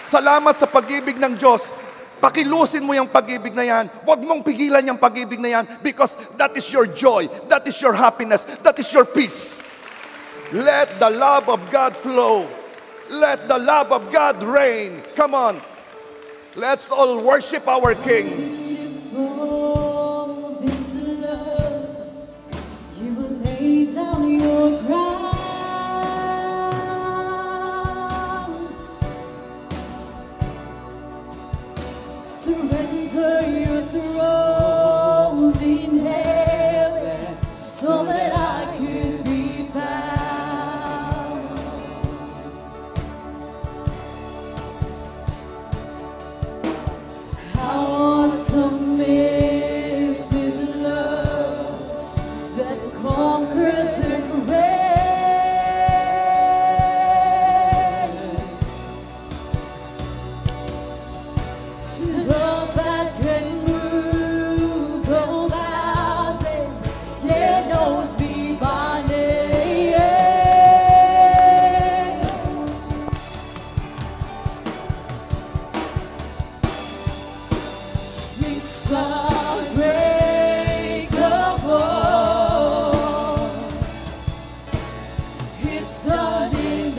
Salamat sa pag-ibig ng Diyos. Pakilusin mo yung pag-ibig na yan. Huwag mong pigilan yung pag-ibig na yan because that is your joy, that is your happiness, that is your peace. Let the love of God flow. Let the love of God reign. Come on. Let's all worship our King. Oh, this love, you will lay down your crown, surrender your throne in heaven, so that I could be found. How awesome is His love that conquered the grave. Love that can move all mountains, yeah, knows me by name. It's unbreakable. It's undeniable.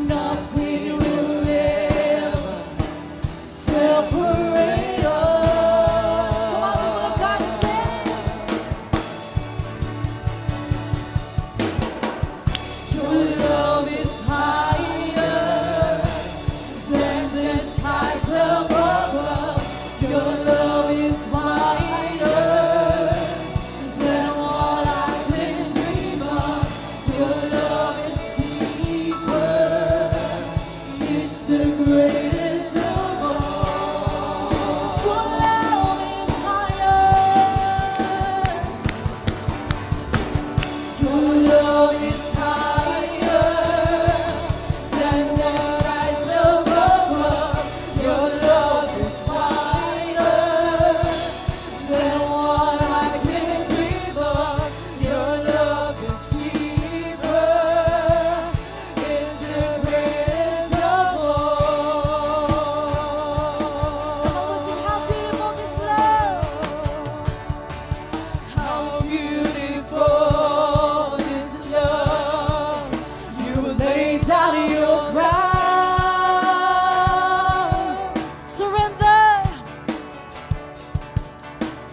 Nothing will ever separate us. Come on, people of God, sing. Your love is higher than the skies above. Your love is wider than what I can dream of. Your love is deeper. It's the greatest of all. Your love is higher. Your love is higher than the skies above. Your love is wider than what I can dream of. Your love is deeper. It's the greatest of all. Come on, sing how beautiful this love. How beautiful is love. You lay down your crown. Surrender.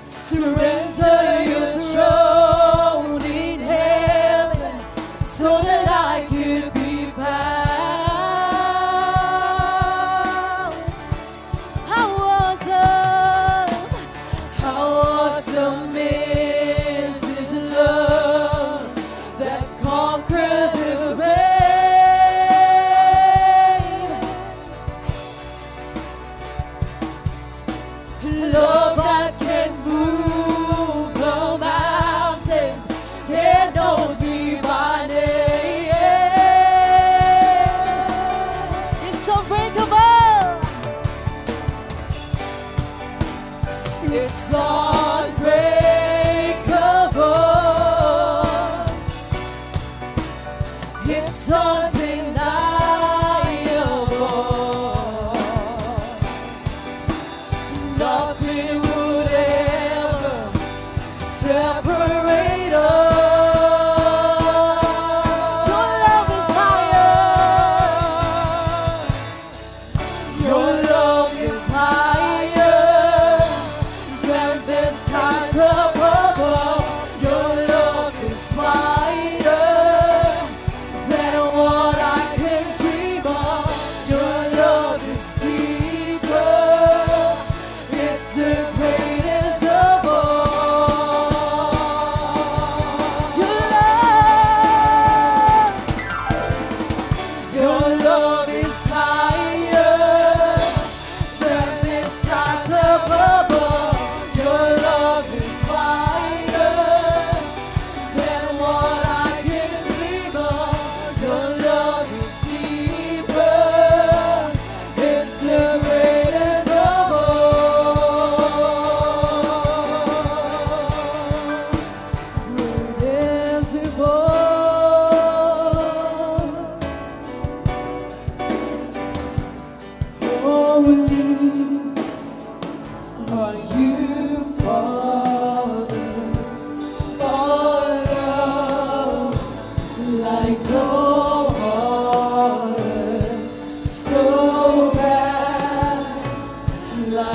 Surrender your throne in heaven, so that I could be found. How awesome is His love that conquered the grave. Love that can move the mountains, it knows me by name. It's unbreakable. It's unbreakable. It's undeniable. Nothing would ever separate us. Your love is higher. Your love is higher than the skies above. Your love is wider than what I can dream of. Your love is deeper. It's the greatest of all. Your love is higher than the skies above. Your love is wider than what I can dream of. Your love is deeper. It's the greatest of all. Greatest of all. Holy are you, Father. All love like no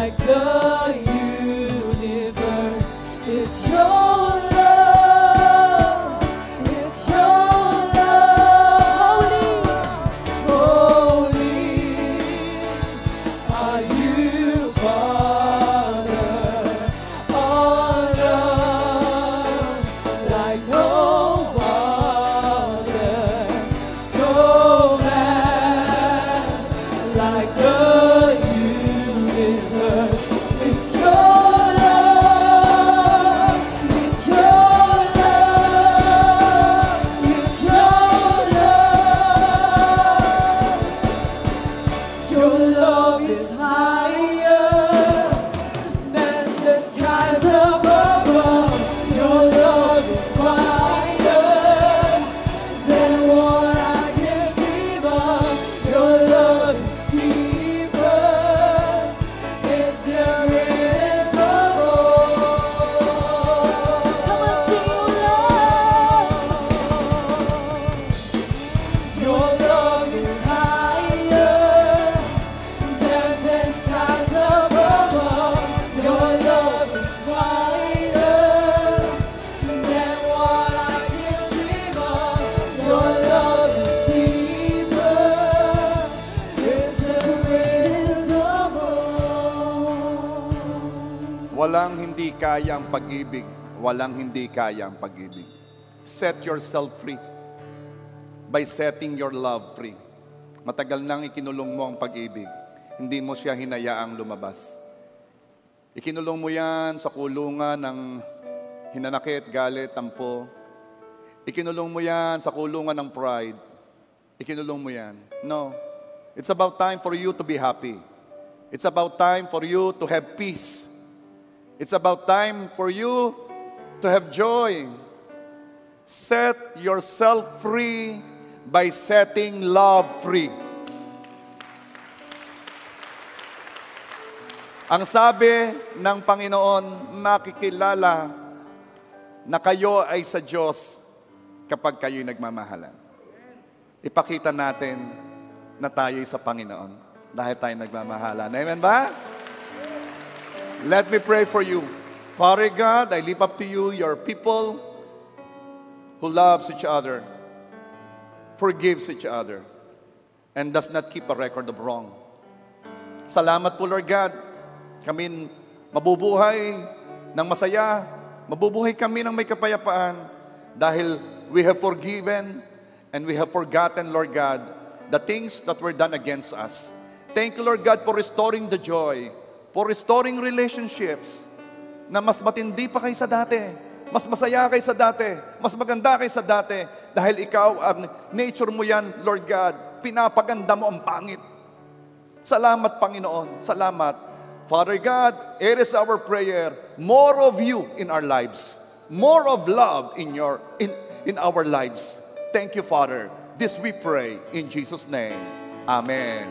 like the universe. It's your love, it's your love. Holy, holy are you, Father. All love like no other. So vast like the universe. It's your love, it's your love, it's your love. Your love is higher than the skies above. Your love is wider than what I can dream of. Your love is deeper. It's the greatest of all. Come on, sing your love. Your love is higher than the skies above. Your love is wider than what I can dream of. Your love is deeper. It's the greatest of all. Walang hindi kayang pag-ibig. Walang hindi kayang pag-ibig. Set yourself free by setting your love free. Matagal nang ikinulong mo ang pag-ibig. Hindi mo siya hinayaang lumabas. Ikinulong mo yan sa kulungan ng hinanakit, galit, tampo. Ikinulong mo yan sa kulungan ng pride. Ikinulong mo yan. No. It's about time for you to be happy. It's about time for you to have peace. It's about time for you to have joy. Set yourself free by setting love free. Ang sabi ng Panginoon, makikilala na kayo ay sa Diyos kapag kayo'y nagmamahalan. Ipakita natin na tayo'y sa Panginoon dahil tayo nagmamahalan. Amen ba? Let me pray for you. Father God, I lift up to you your people who loves each other, forgives each other, and does not keep a record of wrong. Salamat po, Lord God. Kami mabubuhay ng masaya, mabubuhay kami ng may kapayapaan dahil we have forgiven and we have forgotten, Lord God, the things that were done against us. Thank you, Lord God, for restoring the joy, for restoring relationships na mas matindi pa kaysa dati, mas masaya kaysa dati, mas maganda kaysa dati, dahil ikaw, ang nature mo yan, Lord God, pinapaganda mo ang pangit. Salamat, Panginoon. Salamat. Father God, it is our prayer, more of you in our lives, more of love in our lives. Thank you, Father. This we pray in Jesus' name. Amen.